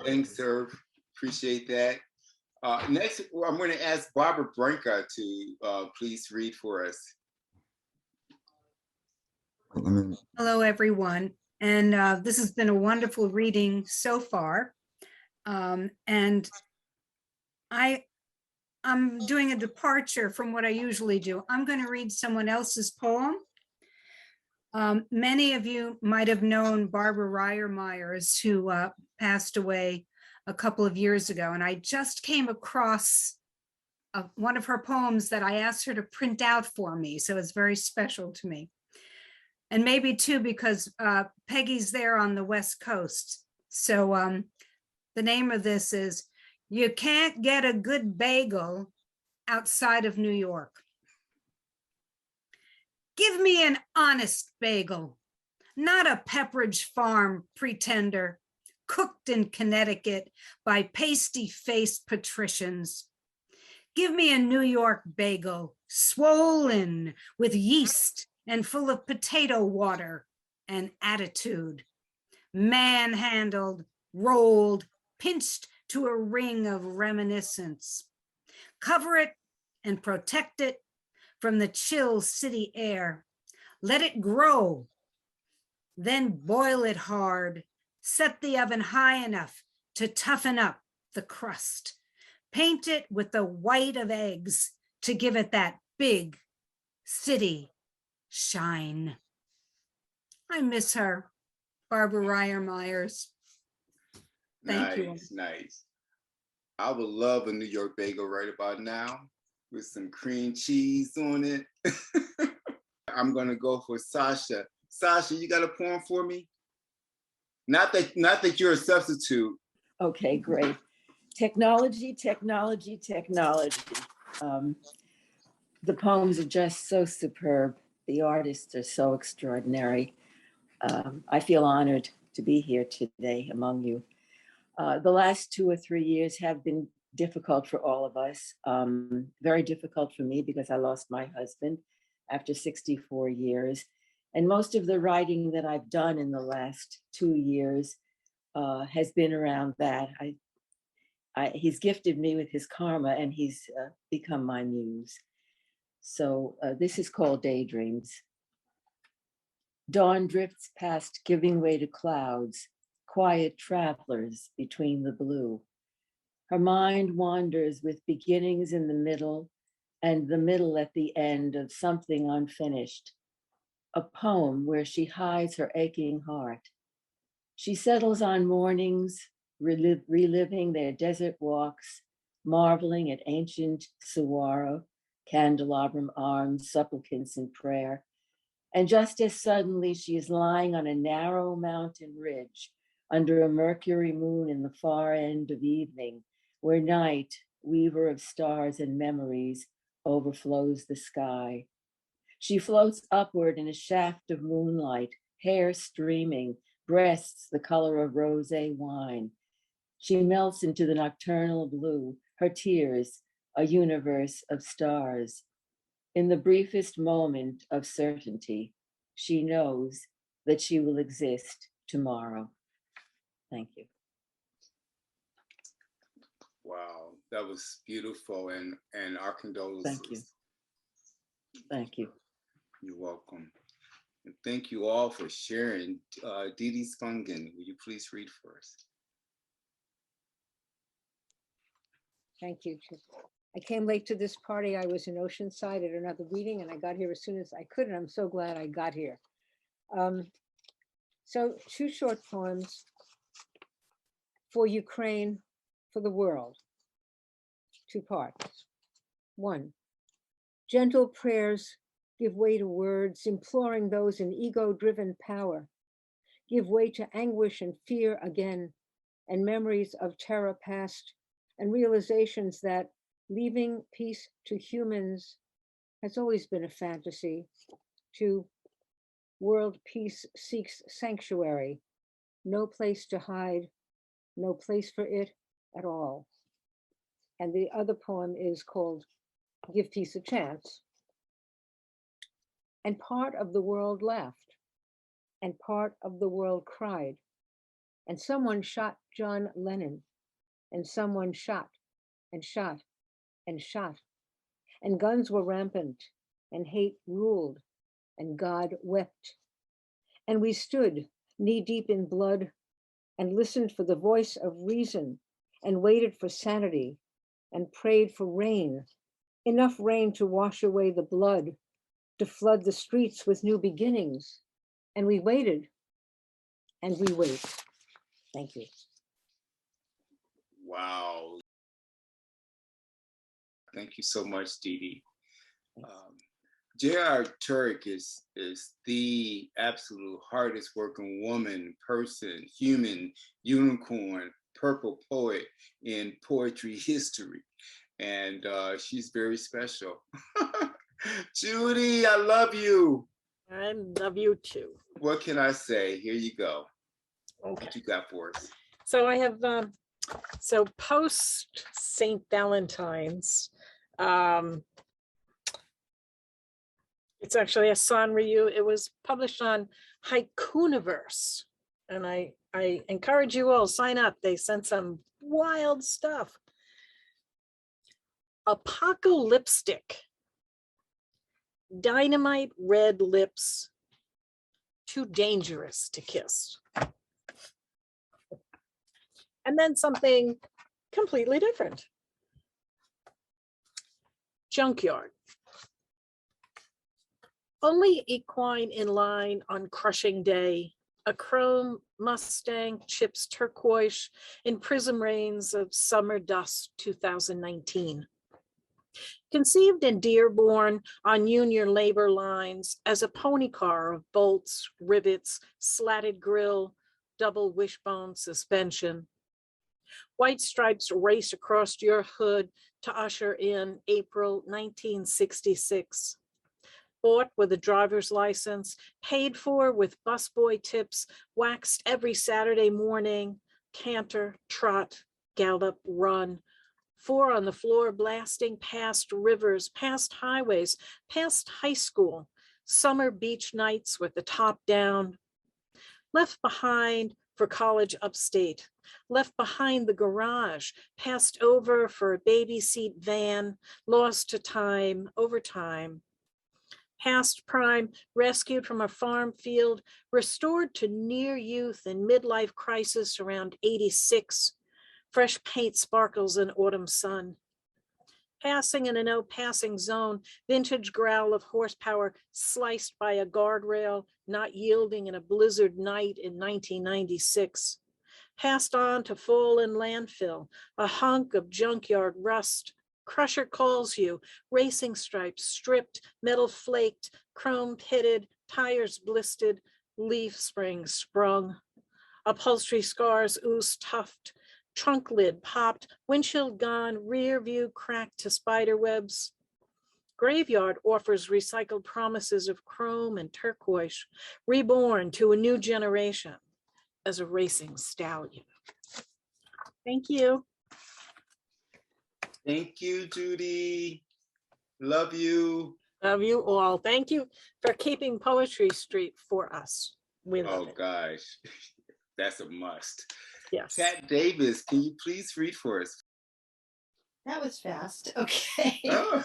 Thanks, sir. Appreciate that. Next, I'm going to ask Barbara Branca to please read for us. Hello, everyone. And this has been a wonderful reading so far. And I'm doing a departure from what I usually do. I'm going to read someone else's poem. Many of you might have known Barbara Ryer Myers, who passed away a couple of years ago. And I just came across one of her poems that I asked her to print out for me. So it's very special to me. And maybe too, because Peggy's there on the West Coast. So the name of this is, You Can't Get a Good Bagel Outside of New York. Give me an honest bagel, not a Pepperidge Farm pretender, cooked in Connecticut by pasty-faced patricians. Give me a New York bagel, swollen with yeast and full of potato water and attitude, manhandled, rolled, pinched to a ring of reminiscence. Cover it and protect it from the chill city air. Let it grow, then boil it hard. Set the oven high enough to toughen up the crust. Paint it with the white of eggs to give it that big city shine. I miss her, Barbara Ryer Myers. Thank you. Nice. I would love a New York bagel right about now with some cream cheese on it. I'm gonna go for Sasha. Sasha, you got a poem for me? Not that you're a substitute. Okay, great. Technology. The poems are just so superb. The artists are so extraordinary. I feel honored to be here today among you. The last 2 or 3 years have been difficult for all of us. Very difficult for me because I lost my husband after 64 years. And most of the writing that I've done in the last 2 years has been around that. He's gifted me with his karma and he's become my muse. So this is called Daydreams. Dawn drifts past, giving way to clouds, quiet travelers between the blue. Her mind wanders with beginnings in the middle and the middle at the end of something unfinished, a poem where she hides her aching heart. She settles on mornings, reliving their desert walks, marveling at ancient saguaro, candelabrum arms, supplicants in prayer. And just as suddenly, she is lying on a narrow mountain ridge under a mercury moon in the far end of evening, where night, weaver of stars and memories, overflows the sky. She floats upward in a shaft of moonlight, hair streaming, breasts the color of rosé wine. She melts into the nocturnal blue, her tears, a universe of stars. In the briefest moment of certainty, she knows that she will exist tomorrow. Thank you. Wow, that was beautiful, and our condolences. Thank you. Thank you. You're welcome. And thank you all for sharing. Dee Dee Spungen, will you please read for us? Thank you. I came late to this party. I was in Oceanside at another meeting and I got here as soon as I could, and I'm so glad I got here. So 2 short poems for Ukraine, for the world. 2 parts. 1, gentle prayers give way to words, imploring those in ego-driven power. Give way to anguish and fear again, and memories of terror past, and realizations that leaving peace to humans has always been a fantasy. 2, world peace seeks sanctuary, no place to hide, no place for it at all. And the other poem is called Give Peace a Chance. And part of the world laughed, and part of the world cried, and someone shot John Lennon, and someone shot and shot and shot, and guns were rampant, and hate ruled, and God wept. And we stood knee deep in blood and listened for the voice of reason, and waited for sanity, and prayed for rain, enough rain to wash away the blood, to flood the streets with new beginnings. And we waited, and we wait. Thank you. Wow. Thank you so much, Dee Dee. J.R. Turk is the absolute hardest working woman, person, human, unicorn, purple poet in poetry history. And she's very special. Judy, I love you. I love you too. What can I say? Here you go. Okay. What you got for us? So I have, so post St. Valentine's, it's actually a Sanryu. It was published on Haikuniverse, and I encourage you all, sign up. They sent some wild stuff. Apocalyptic. Dynamite red lips, too dangerous to kiss. And then something completely different. Junkyard. Only equine in line on crushing day, a chrome Mustang chips turquoise in prism rains of summer dust 2019. Conceived in Dearborn on Union labor lines as a pony car of bolts, rivets, slatted grille, double wishbone suspension. White stripes race across your hood to usher in April 1966. Bought with a driver's license, paid for with busboy tips, waxed every Saturday morning, canter, trot, gallop, run. 4 on the floor, blasting past rivers, past highways, past high school, summer beach nights with the top down. Left behind for college upstate, left behind the garage, passed over for a baby seat van, lost to time, over time. Past prime, rescued from a farm field, restored to near youth and midlife crisis around 86. Fresh paint sparkles in autumn sun. Passing in a no passing zone, vintage growl of horsepower sliced by a guardrail, not yielding in a blizzard night in 1996. Passed on to fall in landfill, a hunk of junkyard rust. Crusher calls you, racing stripes stripped, metal flaked, chrome pitted, tires blistered, leaf springs sprung. Upholstery scars ooze tuft, trunk lid popped, windshield gone, rear view cracked to spider webs. Graveyard offers recycled promises of chrome and turquoise, reborn to a new generation as a racing stallion. Thank you. Thank you, Judy. Love you. Love you all. Thank you for keeping Poetry Street for us. We love it. Gosh, that's a must. Yes. Kat Davis, can you please read for us? That was fast. Okay. Oh.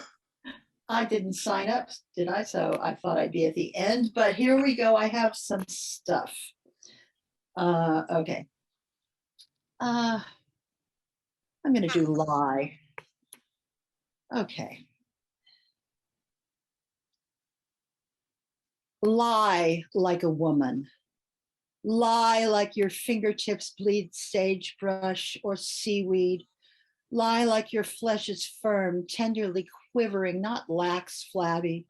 I didn't sign up, did I? So I thought I'd be at the end, but here we go. I have some stuff. Okay. I'm going to do lie. Okay. Lie like a woman. Lie like your fingertips bleed sagebrush or seaweed. Lie like your flesh is firm, tenderly quivering, not lax, flabby,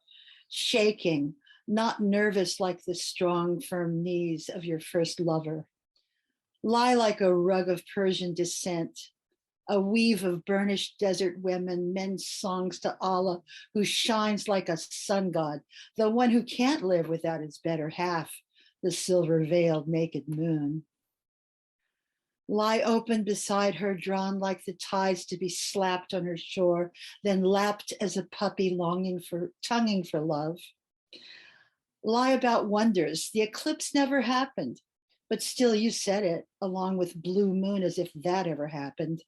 shaking, not nervous like the strong, firm knees of your first lover. Lie like a rug of Persian descent, a weave of burnished desert women, men's songs to Allah, who shines like a sun god, the one who can't live without his better half, the silver-veiled naked moon. Lie open beside her, drawn like the tides to be slapped on her shore, then lapped as a puppy tonguing for love. Lie about wonders. The eclipse never happened, but still you said it, along with blue moon, as if that ever happened.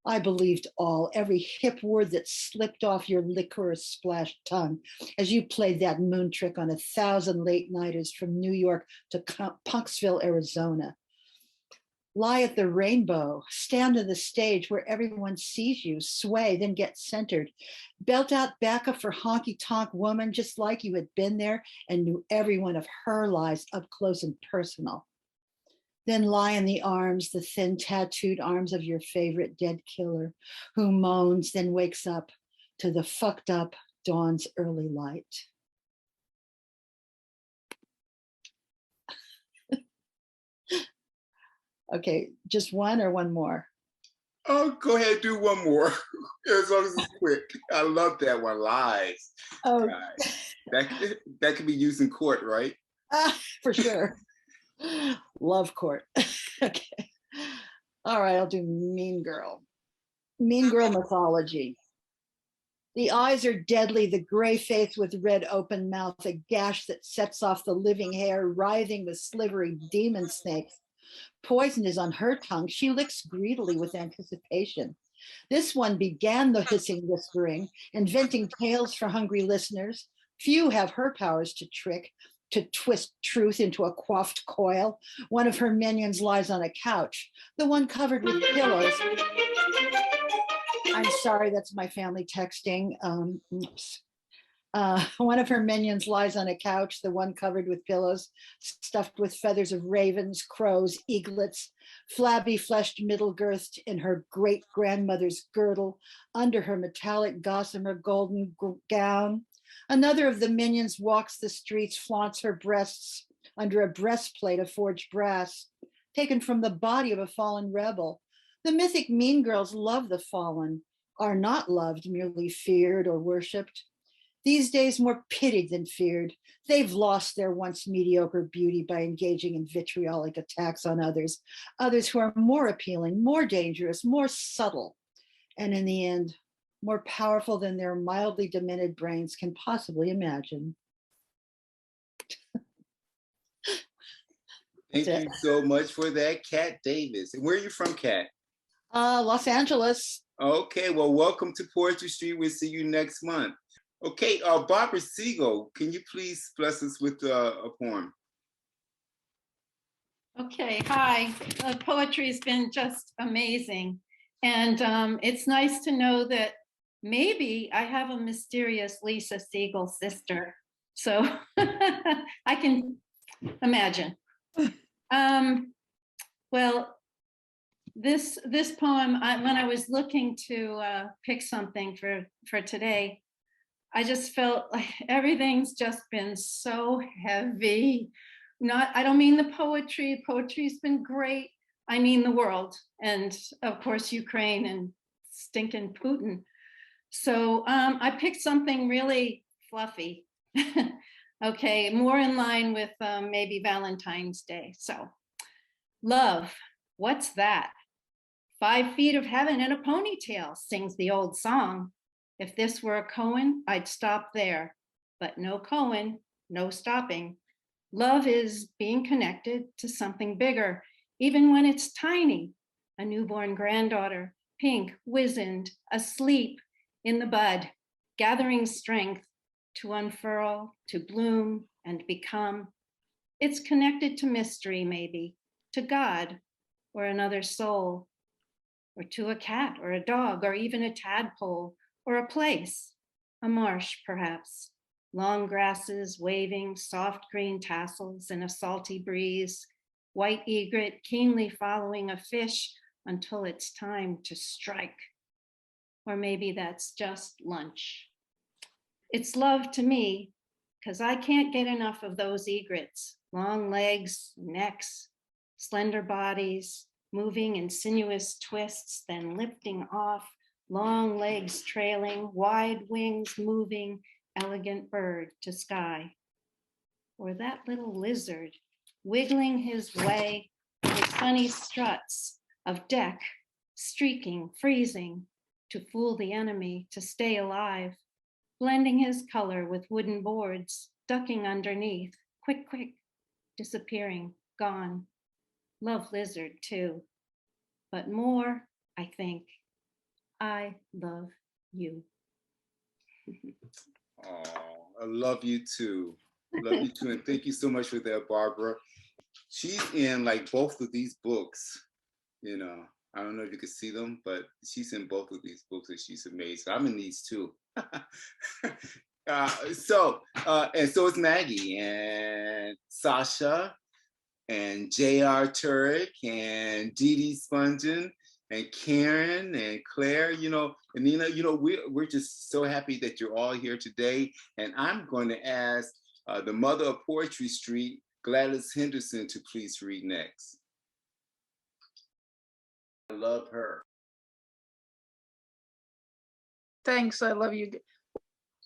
I believed all, every hip word that slipped off your liquor-splashed tongue as you played that moon trick on 1,000 late-nighters from New York to Punksville, Arizona. Lie at the rainbow, stand on the stage where everyone sees you, sway, then get centered. Belt out backup for honky-tonk woman, just like you had been there and knew every one of her lies up close and personal. Then lie in the arms, the thin tattooed arms of your favorite dead killer, who moans, then wakes up to the fucked up dawn's early light. Okay, just one or one more? Oh, go ahead, do one more. As long as it's quick. I love that one, lies. Oh, that could be used in court, right? For sure. Love court. Okay. All right, I'll do Mean Girl. Mean Girl mythology. The eyes are deadly, the gray face with red open mouth, a gash that sets off the living hair, writhing with slivery demon snakes. Poison is on her tongue. She licks greedily with anticipation. This one began the hissing whispering, inventing tales for hungry listeners. Few have her powers to trick, to twist truth into a coiffed coil. One of her minions lies on a couch, the one covered with pillows. I'm sorry, that's my family texting. Oops. One of her minions lies on a couch, the one covered with pillows, stuffed with feathers of ravens, crows, eaglets, flabby fleshed middle girthed in her great grandmother's girdle, under her metallic gossamer golden gown. Another of the minions walks the streets, flaunts her breasts under a breastplate of forged brass, taken from the body of a fallen rebel. The mythic mean girls love the fallen, are not loved, merely feared or worshipped. These days, more pitied than feared. They've lost their once mediocre beauty by engaging in vitriolic attacks on others who are more appealing, more dangerous, more subtle, and in the end, more powerful than their mildly demented brains can possibly imagine. Thank you so much for that, Kat Davis. And where are you from, Kat? Los Angeles. Okay, well, welcome to Poetry Street. We'll see you next month. Okay, Barbara Siegel, can you please bless us with a poem? Okay, hi. Poetry has been just amazing. And it's nice to know that maybe I have a mysterious Lisa Siegel sister. So I can imagine. Well, this poem, when I was looking to pick something for today, I just felt like everything's just been so heavy. I don't mean the poetry. Poetry's been great. I mean the world, and of course Ukraine and stinking Putin. So I picked something really fluffy. Okay, more in line with maybe Valentine's Day. So, love, what's that? 5 feet of heaven in a ponytail, sings the old song. If this were a koan, I'd stop there, but no koan, no stopping. Love is being connected to something bigger, even when it's tiny. A newborn granddaughter, pink, wizened, asleep in the bud, gathering strength to unfurl, to bloom and become. It's connected to mystery, maybe, to God or another soul, or to a cat or a dog or even a tadpole or a place, a marsh perhaps, long grasses waving soft green tassels in a salty breeze, white egret keenly following a fish until it's time to strike. Or maybe that's just lunch. It's love to me, because I can't get enough of those egrets, long legs, necks, slender bodies, moving in sinuous twists, then lifting off, long legs trailing, wide wings moving, elegant bird to sky. Or that little lizard wiggling his way with sunny struts of deck, streaking, freezing, to fool the enemy, to stay alive, blending his color with wooden boards, ducking underneath, quick, quick, disappearing, gone. Love lizard too, but more, I think, I love you. Oh, I love you too. Love you too. And thank you so much for that, Barbara. She's in like both of these books, you know. I don't know if you can see them, but she's in both of these books and she's amazing. I'm in these too. And so is Maggie and Sasha and J.R. Turek and Dee Dee Spungen and Karen and Claire, you know, and Nina, you know, we're just so happy that you're all here today. And I'm going to ask the mother of Poetry Street, Gladys Henderson, to please read next. I love her. Thanks, I love you.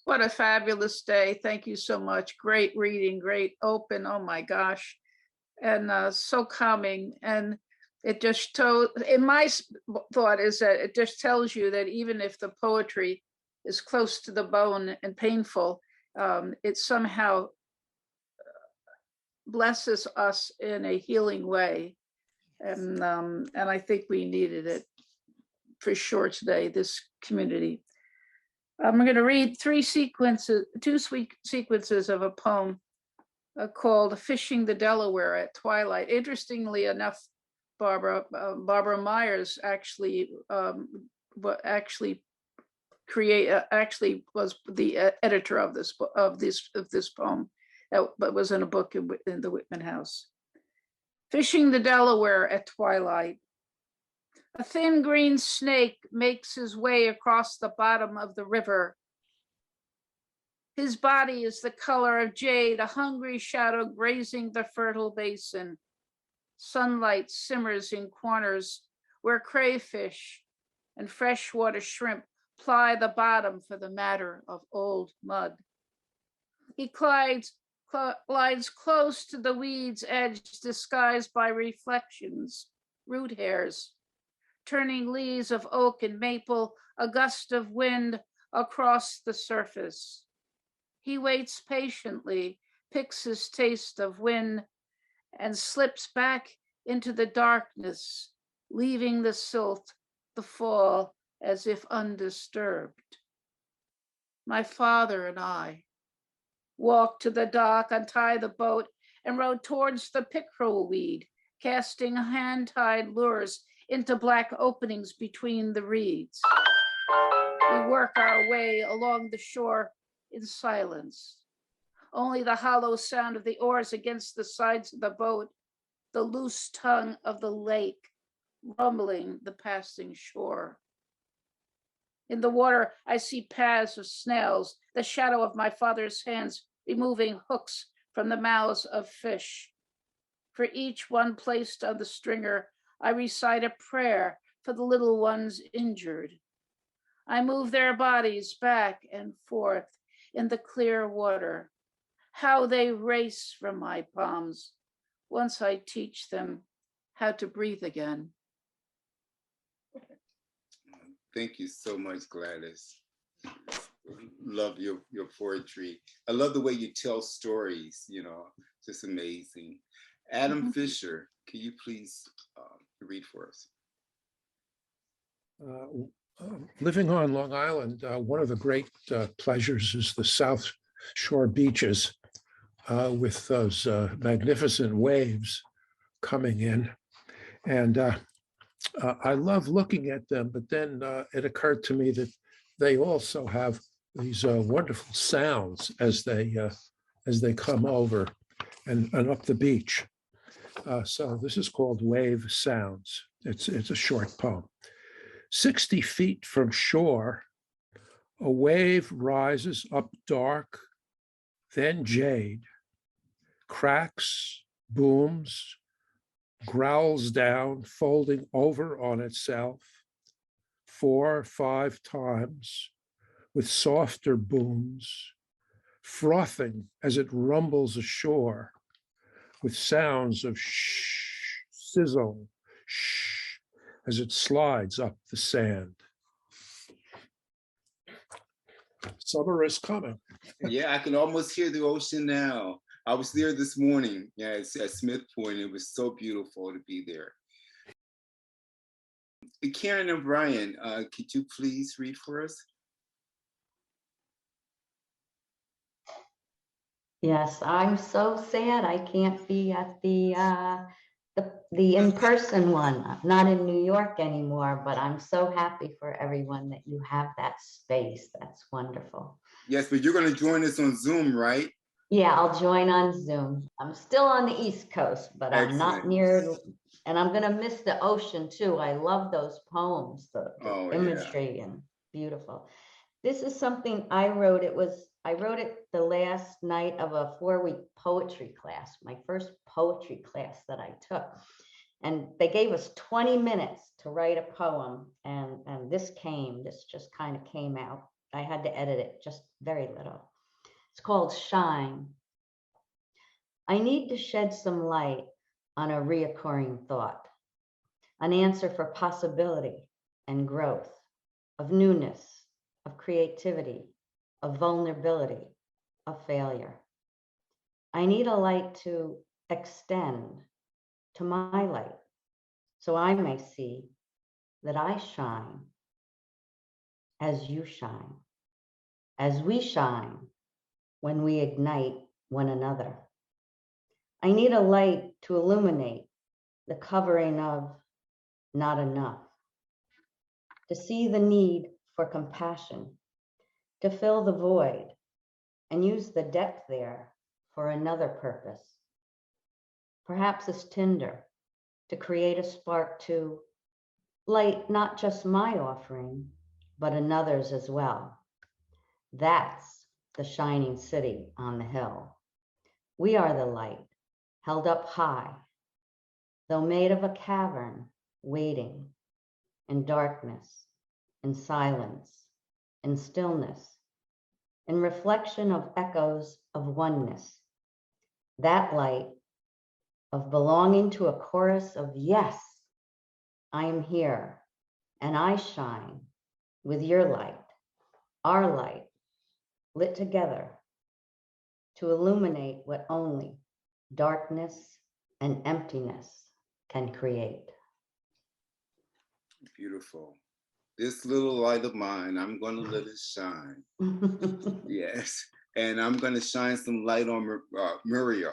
What a fabulous day. Thank you so much. Great reading, great open, oh my gosh. And so calming. And it just told, in my thought is that it just tells you that even if the poetry is close to the bone and painful, it somehow blesses us in a healing way. And I think we needed it for sure today, this community. I'm going to read two sequences of a poem called Fishing the Delaware at Twilight. Interestingly enough, Barbara Myers actually was the editor of this poem that was in a book in the Whitman House. Fishing the Delaware at twilight. A thin green snake makes his way across the bottom of the river. His body is the color of jade, a hungry shadow grazing the fertile basin. Sunlight simmers in corners where crayfish and freshwater shrimp ply the bottom for the matter of old mud. He glides close to the weed's edge, disguised by reflections, root hairs, turning leaves of oak and maple, a gust of wind across the surface. He waits patiently, picks his taste of wind, and slips back into the darkness, leaving the silt, the fall, as if undisturbed. My father and I walked to the dock, untied the boat, and rowed towards the pickerel weed, casting hand-tied lures into black openings between the reeds. We work our way along the shore in silence. Only the hollow sound of the oars against the sides of the boat, the loose tongue of the lake rumbling the passing shore. In the water, I see paths of snails, the shadow of my father's hands removing hooks from the mouths of fish. For each one placed on the stringer, I recite a prayer for the little ones injured. I move their bodies back and forth in the clear water. How they race from my palms once I teach them how to breathe again. Thank you so much, Gladys. Love your poetry. I love the way you tell stories, you know, just amazing. Adam Fisher, can you please read for us? Living on Long Island, one of the great pleasures is the South Shore beaches with those magnificent waves coming in. And I love looking at them, but then it occurred to me that they also have these wonderful sounds as they come over and up the beach. So this is called Wave Sounds. It's a short poem. 60 feet from shore, a wave rises up dark, then jade, cracks, booms, growls down, folding over on itself 4 or 5 times with softer booms, frothing as it rumbles ashore with sounds of shh, sizzle, shh, as it slides up the sand. Summer is coming. Yeah, I can almost hear the ocean now. I was there this morning, yeah, at Smith Point. It was so beautiful to be there. Karen and Brian, could you please read for us? Yes, I'm so sad I can't be at the in-person one. I'm not in New York anymore, but I'm so happy for everyone that you have that space. That's wonderful. Yes, but you're going to join us on Zoom, right? Yeah, I'll join on Zoom. I'm still on the East Coast, but I'm not near, and I'm going to miss the ocean too. I love those poems, the imagery and beautiful. This is something I wrote. I wrote it the last night of a 4-week poetry class, my first poetry class that I took. And they gave us 20 minutes to write a poem. And this just kind of came out. I had to edit it just very little. It's called Shine. I need to shed some light on a reoccurring thought, an answer for possibility and growth, of newness, of creativity, of vulnerability, of failure. I need a light to extend to my light so I may see that I shine as you shine, as we shine when we ignite one another. I need a light to illuminate the covering of not enough, to see the need for compassion, to fill the void and use the depth there for another purpose. Perhaps as tinder, to create a spark to light not just my offering, but another's as well. That's the shining city on the hill. We are the light, held up high, though made of a cavern, waiting in darkness, in silence, in stillness, in reflection of echoes of oneness. That light of belonging to a chorus of yes, I am here and I shine with your light, our light, lit together to illuminate what only darkness and emptiness can create. Beautiful. This little light of mine, I'm going to let it shine. Yes. And I'm going to shine some light on Muriel.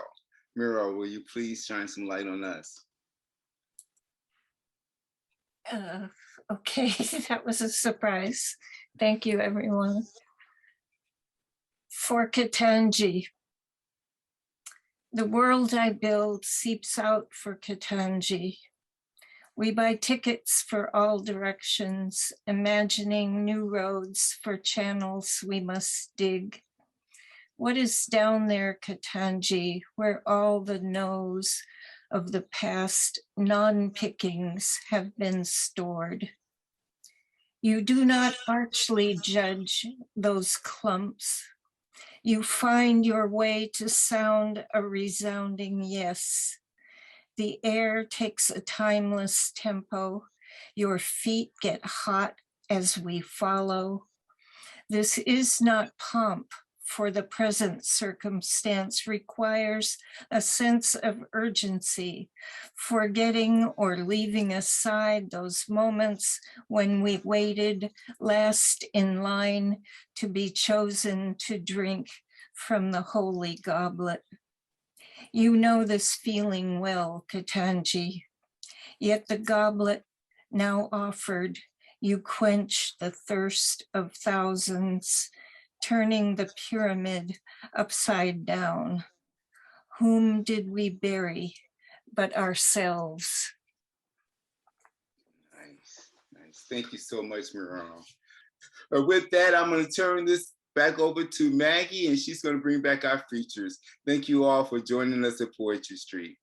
Muriel, will you please shine some light on us? Okay, that was a surprise. Thank you, everyone. For Ketanji. The world I build seeps out for Ketanji. We buy tickets for all directions, imagining new roads for channels we must dig. What is down there, Ketanji, where all the no's of the past non-pickings have been stored? You do not archly judge those clumps. You find your way to sound a resounding yes. The air takes a timeless tempo. Your feet get hot as we follow. This is not pomp, for the present circumstance requires a sense of urgency, forgetting or leaving aside those moments when we waited last in line to be chosen to drink from the holy goblet. You know this feeling well, Ketanji, yet the goblet now offered, You quench the thirst of thousands, turning the pyramid upside down. Whom did we bury but ourselves? Nice, nice. Thank you so much, Miran. With that, I'm going to turn this back over to Maggie, and she's going to bring back our features. Thank you all for joining us at Poetry Street.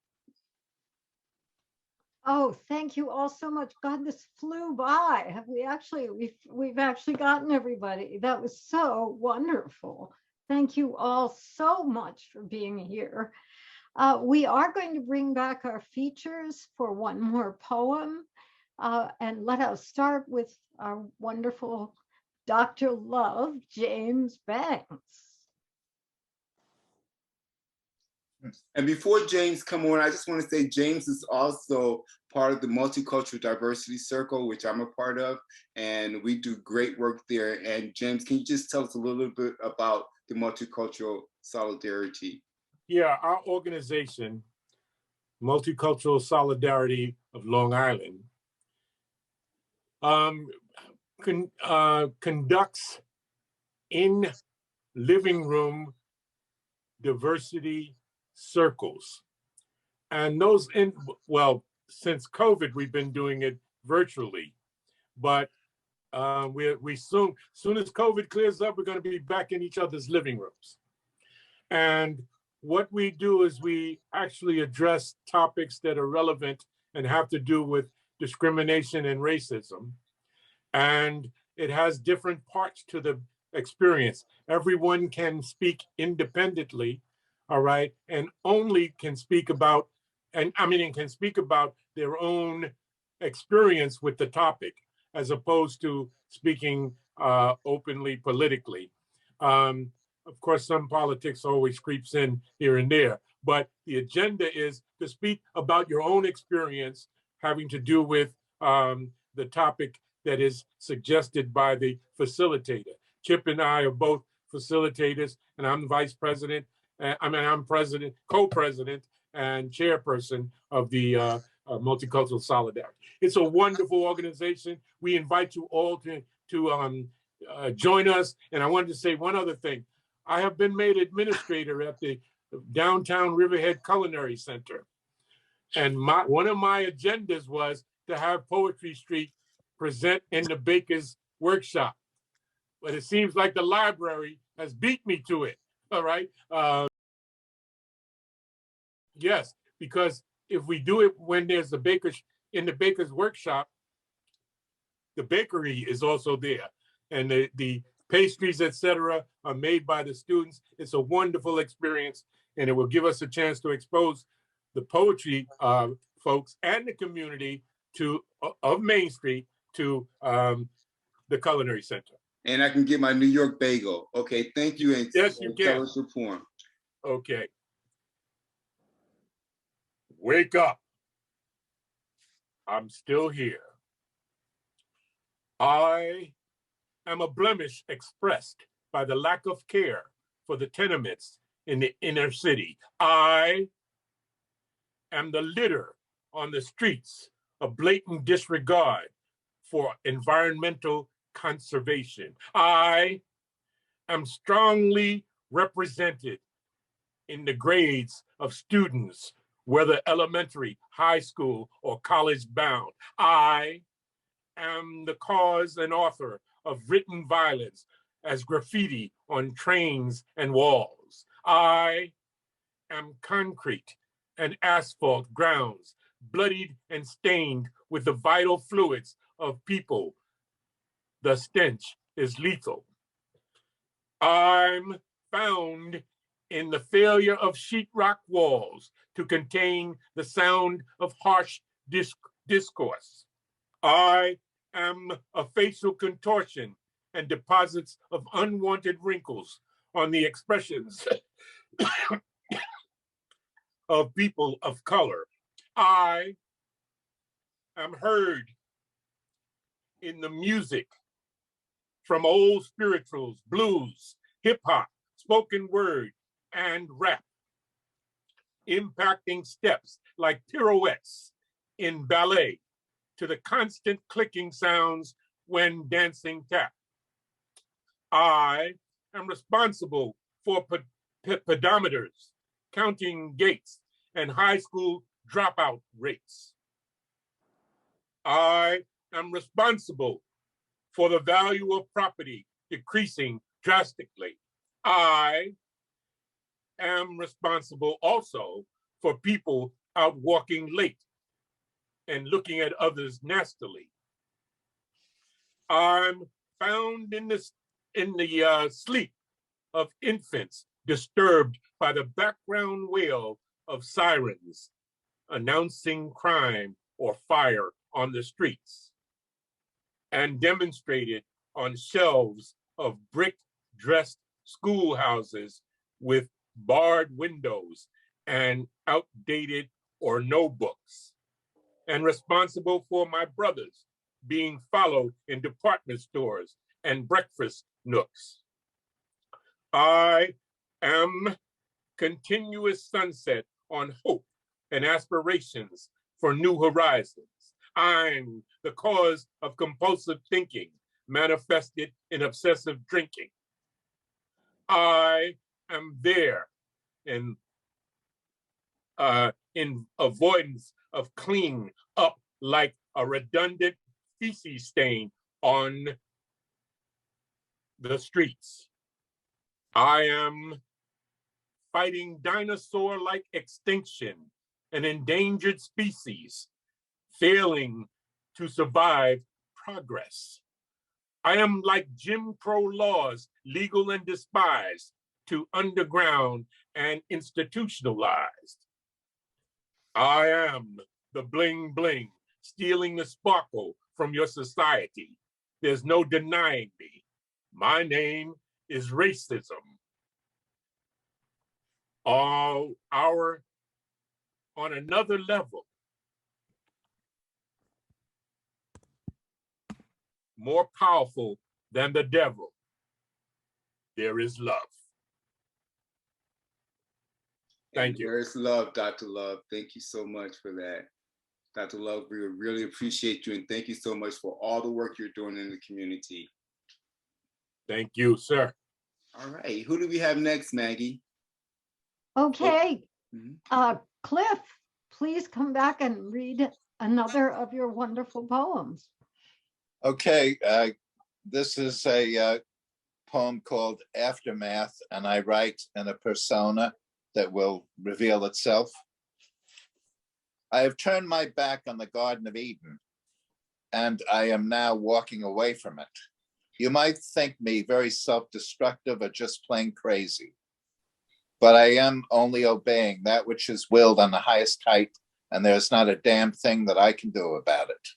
Oh, thank you all so much. God, this flew by. Have we actually, we've actually gotten everybody. That was so wonderful. Thank you all so much for being here. We are going to bring back our features for one more poem. And let us start with our wonderful Dr. Love, James Banks. And before James come on, I just want to say James is also part of the Multicultural Diversity Circle, which I'm a part of, and we do great work there. And James, can you just tell us a little bit about the Multicultural Solidarity? Yeah, our organization, Multicultural Solidarity of Long Island, conducts in living room diversity circles. And those well, since COVID, we've been doing it virtually, but we soon as COVID clears up, we're going to be back in each other's living rooms. And what we do is we actually address topics that are relevant and have to do with discrimination and racism. And it has different parts to the experience. Everyone can speak independently, all right, and only can speak about, and can speak about their own experience with the topic, as opposed to speaking openly politically. Of course, some politics always creeps in here and there, but the agenda is to speak about your own experience having to do with the topic that is suggested by the facilitator. Chip and I are both facilitators, and I'm the vice president. I'm president, co-president, and chairperson of the Multicultural Solidarity. It's a wonderful organization. We invite you all to join us. And I wanted to say one other thing. I have been made administrator at the Downtown Riverhead Culinary Center. And one of my agendas was to have Poetry Street present in the Baker's Workshop. But it seems like the library has beat me to it, all right? Yes, because if we do it when there's in the Baker's Workshop, the bakery is also there. And the pastries, etc., are made by the students. It's a wonderful experience, and it will give us a chance to expose the poetry folks and the community of Main Street to the Culinary Center. And I can get my New York bagel. Okay, thank you. And yes, you can. Tell us your poem. Okay. Wake up. I'm still here. I am a blemish expressed by the lack of care for the tenements in the inner city. I am the litter on the streets, a blatant disregard for environmental conservation. I am strongly represented in the grades of students, whether elementary, high school, or college bound. I am the cause and author of written violence as graffiti on trains and walls. I am concrete and asphalt grounds, bloodied and stained with the vital fluids of people. The stench is lethal. I'm found in the failure of sheetrock walls to contain the sound of harsh discourse. I am a facial contortion and deposits of unwanted wrinkles on the expressions of people of color. I am heard in the music from old spirituals, blues, hip hop, spoken word, and rap, impacting steps like pirouettes in ballet to the constant clicking sounds when dancing tap. I am responsible for pedometers, counting gates, and high school dropout rates. I am responsible for the value of property decreasing drastically. I am responsible also for people out walking late and looking at others nastily. I'm found in the sleep of infants disturbed by the background wail of sirens announcing crime or fire on the streets, and demonstrated on shelves of brick-dressed schoolhouses with barred windows and outdated or no books, and responsible for my brothers being followed in department stores and breakfast nooks. I am continuous sunset on hope and aspirations for new horizons. I'm the cause of compulsive thinking manifested in obsessive drinking. I am there in avoidance of cleaning up like a redundant feces stain on the streets. I am fighting dinosaur-like extinction, an endangered species, failing to survive progress. I am like Jim Crow laws, legal and despised, to underground and institutionalized. I am the bling bling, stealing the sparkle from your society. There's no denying me. My name is racism. On another level, more powerful than the devil, there is love. Thank you. There is love, Dr. Love. Thank you so much for that. Dr. Love, we really appreciate you, and thank you so much for all the work you're doing in the community. Thank you, sir. All right, who do we have next, Maggie? Okay, Cliff, please come back and read another of your wonderful poems. Okay, this is a poem called Aftermath, and I write in a persona that will reveal itself. I have turned my back on the Garden of Eden, and I am now walking away from it. You might think me very self-destructive or just plain crazy, but I am only obeying that which is willed on the highest height, and there's not a damn thing that I can do about it.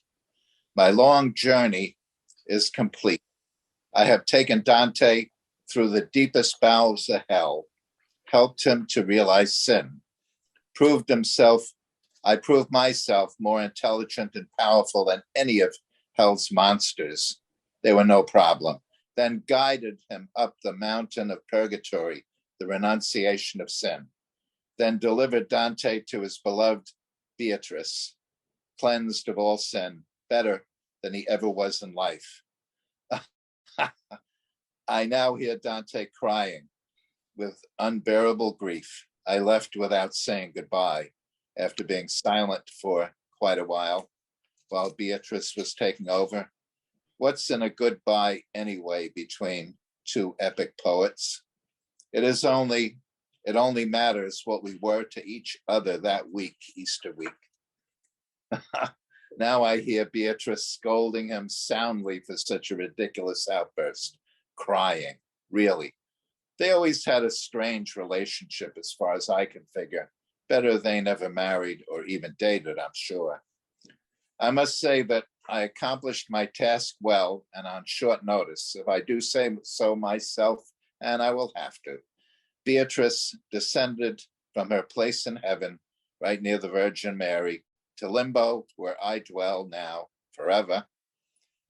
My long journey is complete. I have taken Dante through the deepest bowels of hell, helped him to realize sin, I proved myself more intelligent and powerful than any of hell's monsters. They were no problem. Then guided him up the mountain of purgatory, the renunciation of sin. Then delivered Dante to his beloved Beatrice, cleansed of all sin, better than he ever was in life. I now hear Dante crying with unbearable grief. I left without saying goodbye after being silent for quite a while Beatrice was taking over. What's in a goodbye anyway between two epic poets? It only matters what we were to each other that week, Easter week. Now I hear Beatrice scolding him soundly for such a ridiculous outburst, crying, really. They always had a strange relationship as far as I can figure. Better they never married or even dated, I'm sure. I must say that I accomplished my task well and on short notice, if I do say so myself, and I will have to. Beatrice descended from her place in heaven, right near the Virgin Mary, to limbo, where I dwell now forever,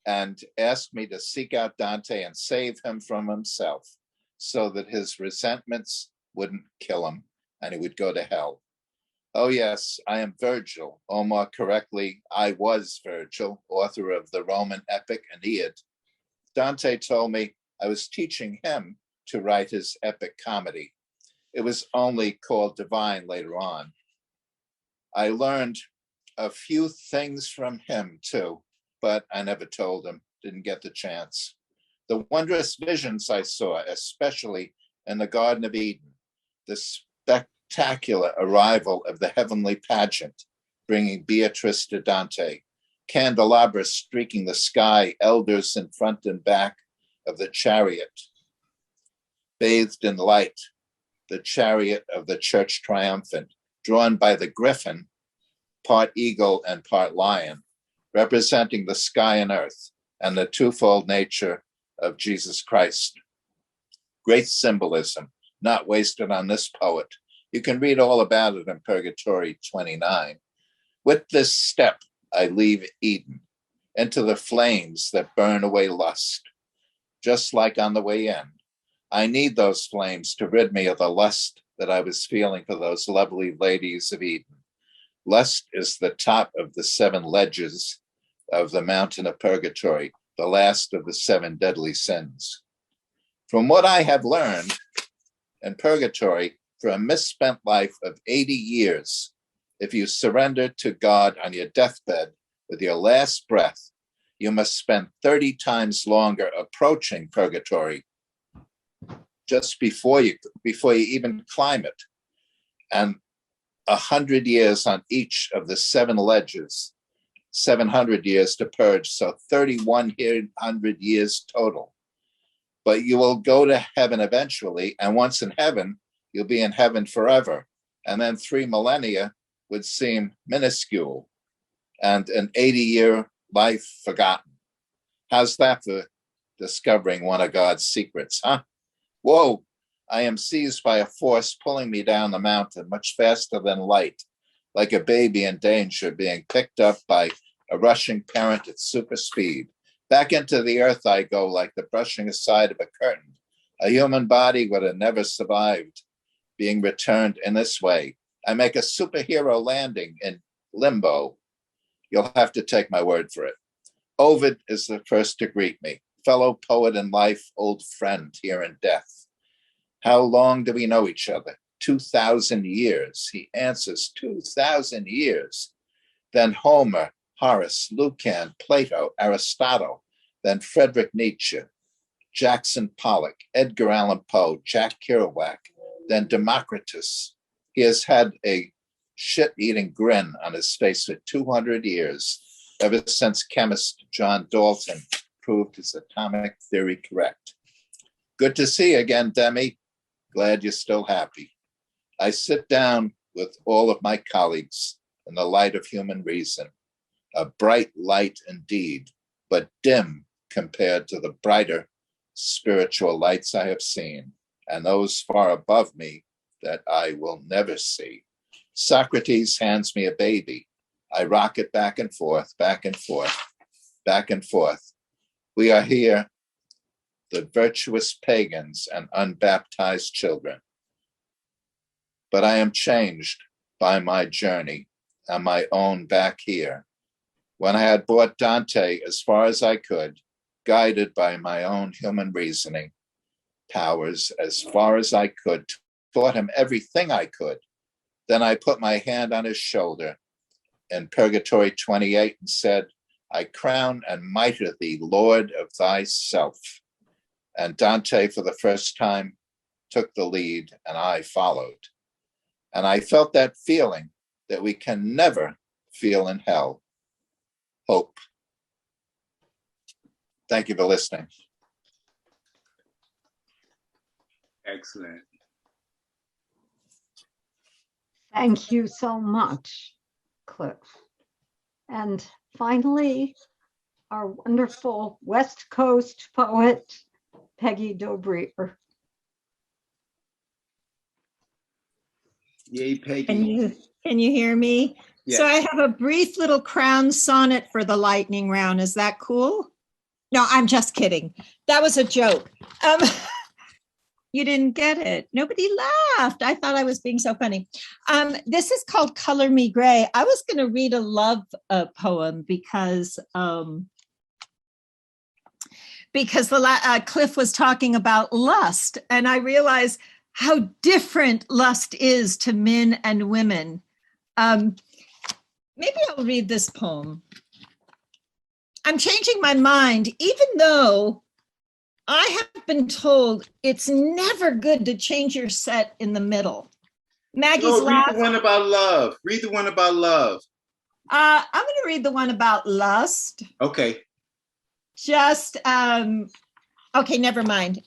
and asked me to seek out Dante and save him from himself, so that his resentments wouldn't kill him and he would go to hell. Oh, yes, I am Virgil, or more correctly, I was Virgil, author of the Roman epic Aeneid. Dante told me I was teaching him to write his epic comedy. It was only called Divine later on. I learned a few things from him too, but I never told him, didn't get the chance. The wondrous visions I saw, especially in the Garden of Eden, the spectacular arrival of the heavenly pageant, bringing Beatrice to Dante, candelabras streaking the sky, elders in front and back of the chariot, bathed in light, the chariot of the church triumphant, drawn by the griffin, part eagle and part lion, representing the sky and earth and the twofold nature of Jesus Christ. Great symbolism, not wasted on this poet. You can read all about it in Purgatory 29. With this step, I leave Eden into the flames that burn away lust. Just like on the way in, I need those flames to rid me of the lust that I was feeling for those lovely ladies of Eden. Lust is the top of the 7 ledges of the mountain of purgatory, the last of the 7 deadly sins. From what I have learned in purgatory, for a misspent life of 80 years, if you surrender to God on your deathbed with your last breath, you must spend 30 times longer approaching purgatory just before you even climb it, and 100 years on each of the 7 ledges, 700 years to purge, so 3,100 years total. But you will go to heaven eventually, and once in heaven, you'll be in heaven forever. And then 3 millennia would seem minuscule, and an 80-year life forgotten. How's that for discovering one of God's secrets, huh? Whoa, I am seized by a force pulling me down the mountain much faster than light, like a baby in danger being picked up by a rushing parent at super speed. Back into the earth I go like the brushing aside of a curtain. A human body would have never survived being returned in this way. I make a superhero landing in limbo. You'll have to take my word for it. Ovid is the first to greet me. Fellow poet in life, old friend here in death. How long do we know each other? 2,000 years. He answers, 2,000 years. Then Homer, Horace, Lucan, Plato, Aristotle, then Friedrich Nietzsche, Jackson Pollock, Edgar Allan Poe, Jack Kerouac, then Democritus. He has had a shit-eating grin on his face for 200 years, ever since chemist John Dalton proved his atomic theory correct. Good to see you again, Demi. Glad you're still happy. I sit down with all of my colleagues in the light of human reason, a bright light indeed, but dim compared to the brighter spiritual lights I have seen, and those far above me that I will never see. Socrates hands me a baby. I rock it back and forth, back and forth, back and forth. We are here, the virtuous pagans and unbaptized children. But I am changed by my journey and my own back here. When I had brought Dante as far as I could, guided by my own human reasoning powers as far as I could, taught him everything I could. Then I put my hand on his shoulder in Purgatory 28 and said, I crown and mitre thee, Lord of thyself. And Dante, for the first time, took the lead and I followed. And I felt that feeling that we can never feel in hell. Hope. Thank you for listening. Excellent. Thank you so much, Cliff. And finally, our wonderful West Coast poet, Peggy Dobreer. Yay, Peggy. Can you hear me? Yes. So I have a brief little crown sonnet for the lightning round. Is that cool? No, I'm just kidding. That was a joke. You didn't get it. Nobody laughed. I thought I was being so funny. This is called Color Me Gray. I was going to read a love poem because Cliff was talking about lust, and I realized how different lust is to men and women. Maybe I'll read this poem. I'm changing my mind, even though I have been told it's never good to change your set in the middle. Maggie's read the one about love. Read the one about love. I'm going to read the one about lust. Okay. Just, okay, never mind.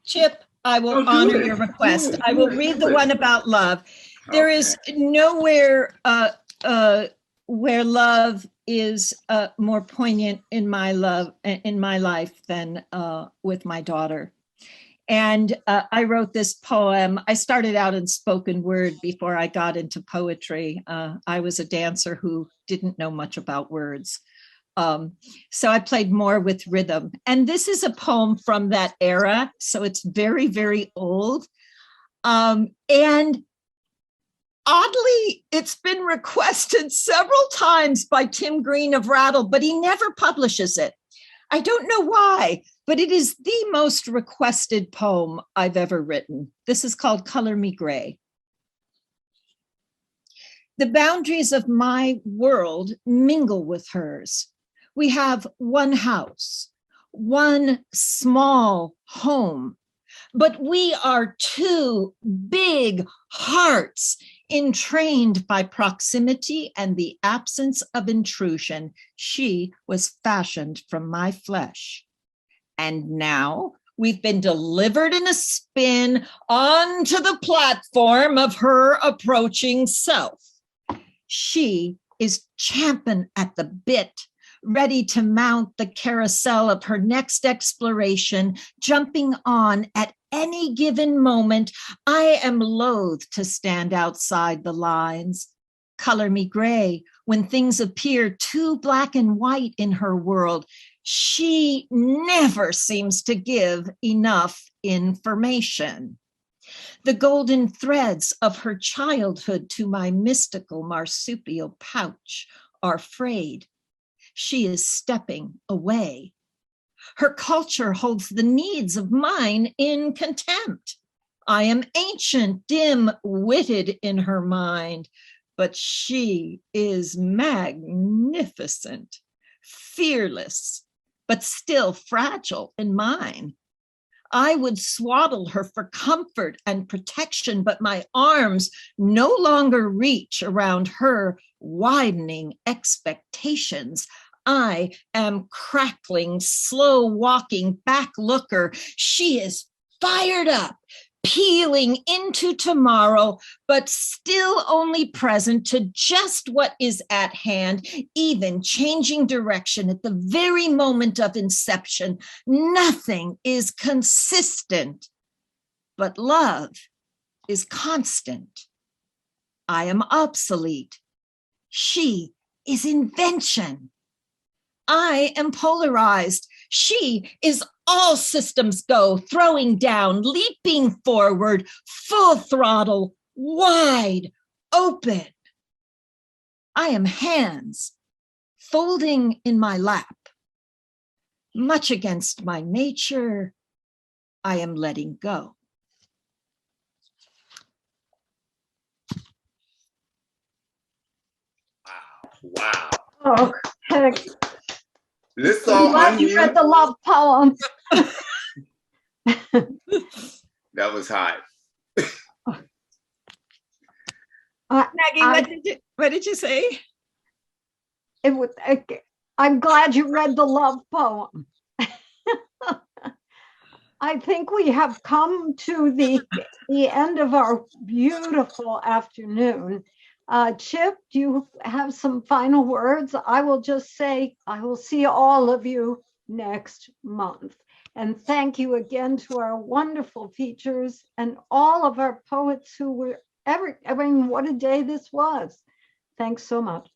Chip, I will honor your request. I will read the one about love. There is nowhere where love is more poignant in my life than with my daughter. And I wrote this poem. I started out in spoken word before I got into poetry. I was a dancer who didn't know much about words. So I played more with rhythm. And this is a poem from that era. So it's very, very old. And oddly, it's been requested several times by Tim Green of Rattle, but he never publishes it. I don't know why, but it is the most requested poem I've ever written. This is called Color Me Gray. The boundaries of my world mingle with hers. We have one house, one small home, but we are two big hearts entrained by proximity and the absence of intrusion. She was fashioned from my flesh. And now we've been delivered in a spin onto the platform of her approaching self. She is champing at the bit, ready to mount the carousel of her next exploration, jumping on at any given moment. I am loath to stand outside the lines. Color me gray when things appear too black and white in her world. She never seems to give enough information. The golden threads of her childhood to my mystical marsupial pouch are frayed. She is stepping away. Her culture holds the needs of mine in contempt. I am ancient, dim-witted in her mind, but she is magnificent, fearless, but still fragile in mine. I would swaddle her for comfort and protection, but my arms no longer reach around her widening expectations. I am crackling, slow walking back looker. She is fired up, peeling into tomorrow, but still only present to just what is at hand, even changing direction at the very moment of inception. Nothing is consistent, but love is constant. I am obsolete. She is invention. I am polarized. She is all systems go, throwing down, leaping forward, full throttle, wide open. I am hands folding in my lap. Much against my nature, I am letting go. Wow. Oh, heck. Let's I'm all glad you read unmute. the love poem. That was hot. Maggie, what did you say? It was. I'm glad you read the love poem. I think we have come to the end of our beautiful afternoon. Chip, do you have some final words? I will just say I will see all of you next month. And thank you again to our wonderful features and all of our poets who were I mean, what a day this was. Thanks so much.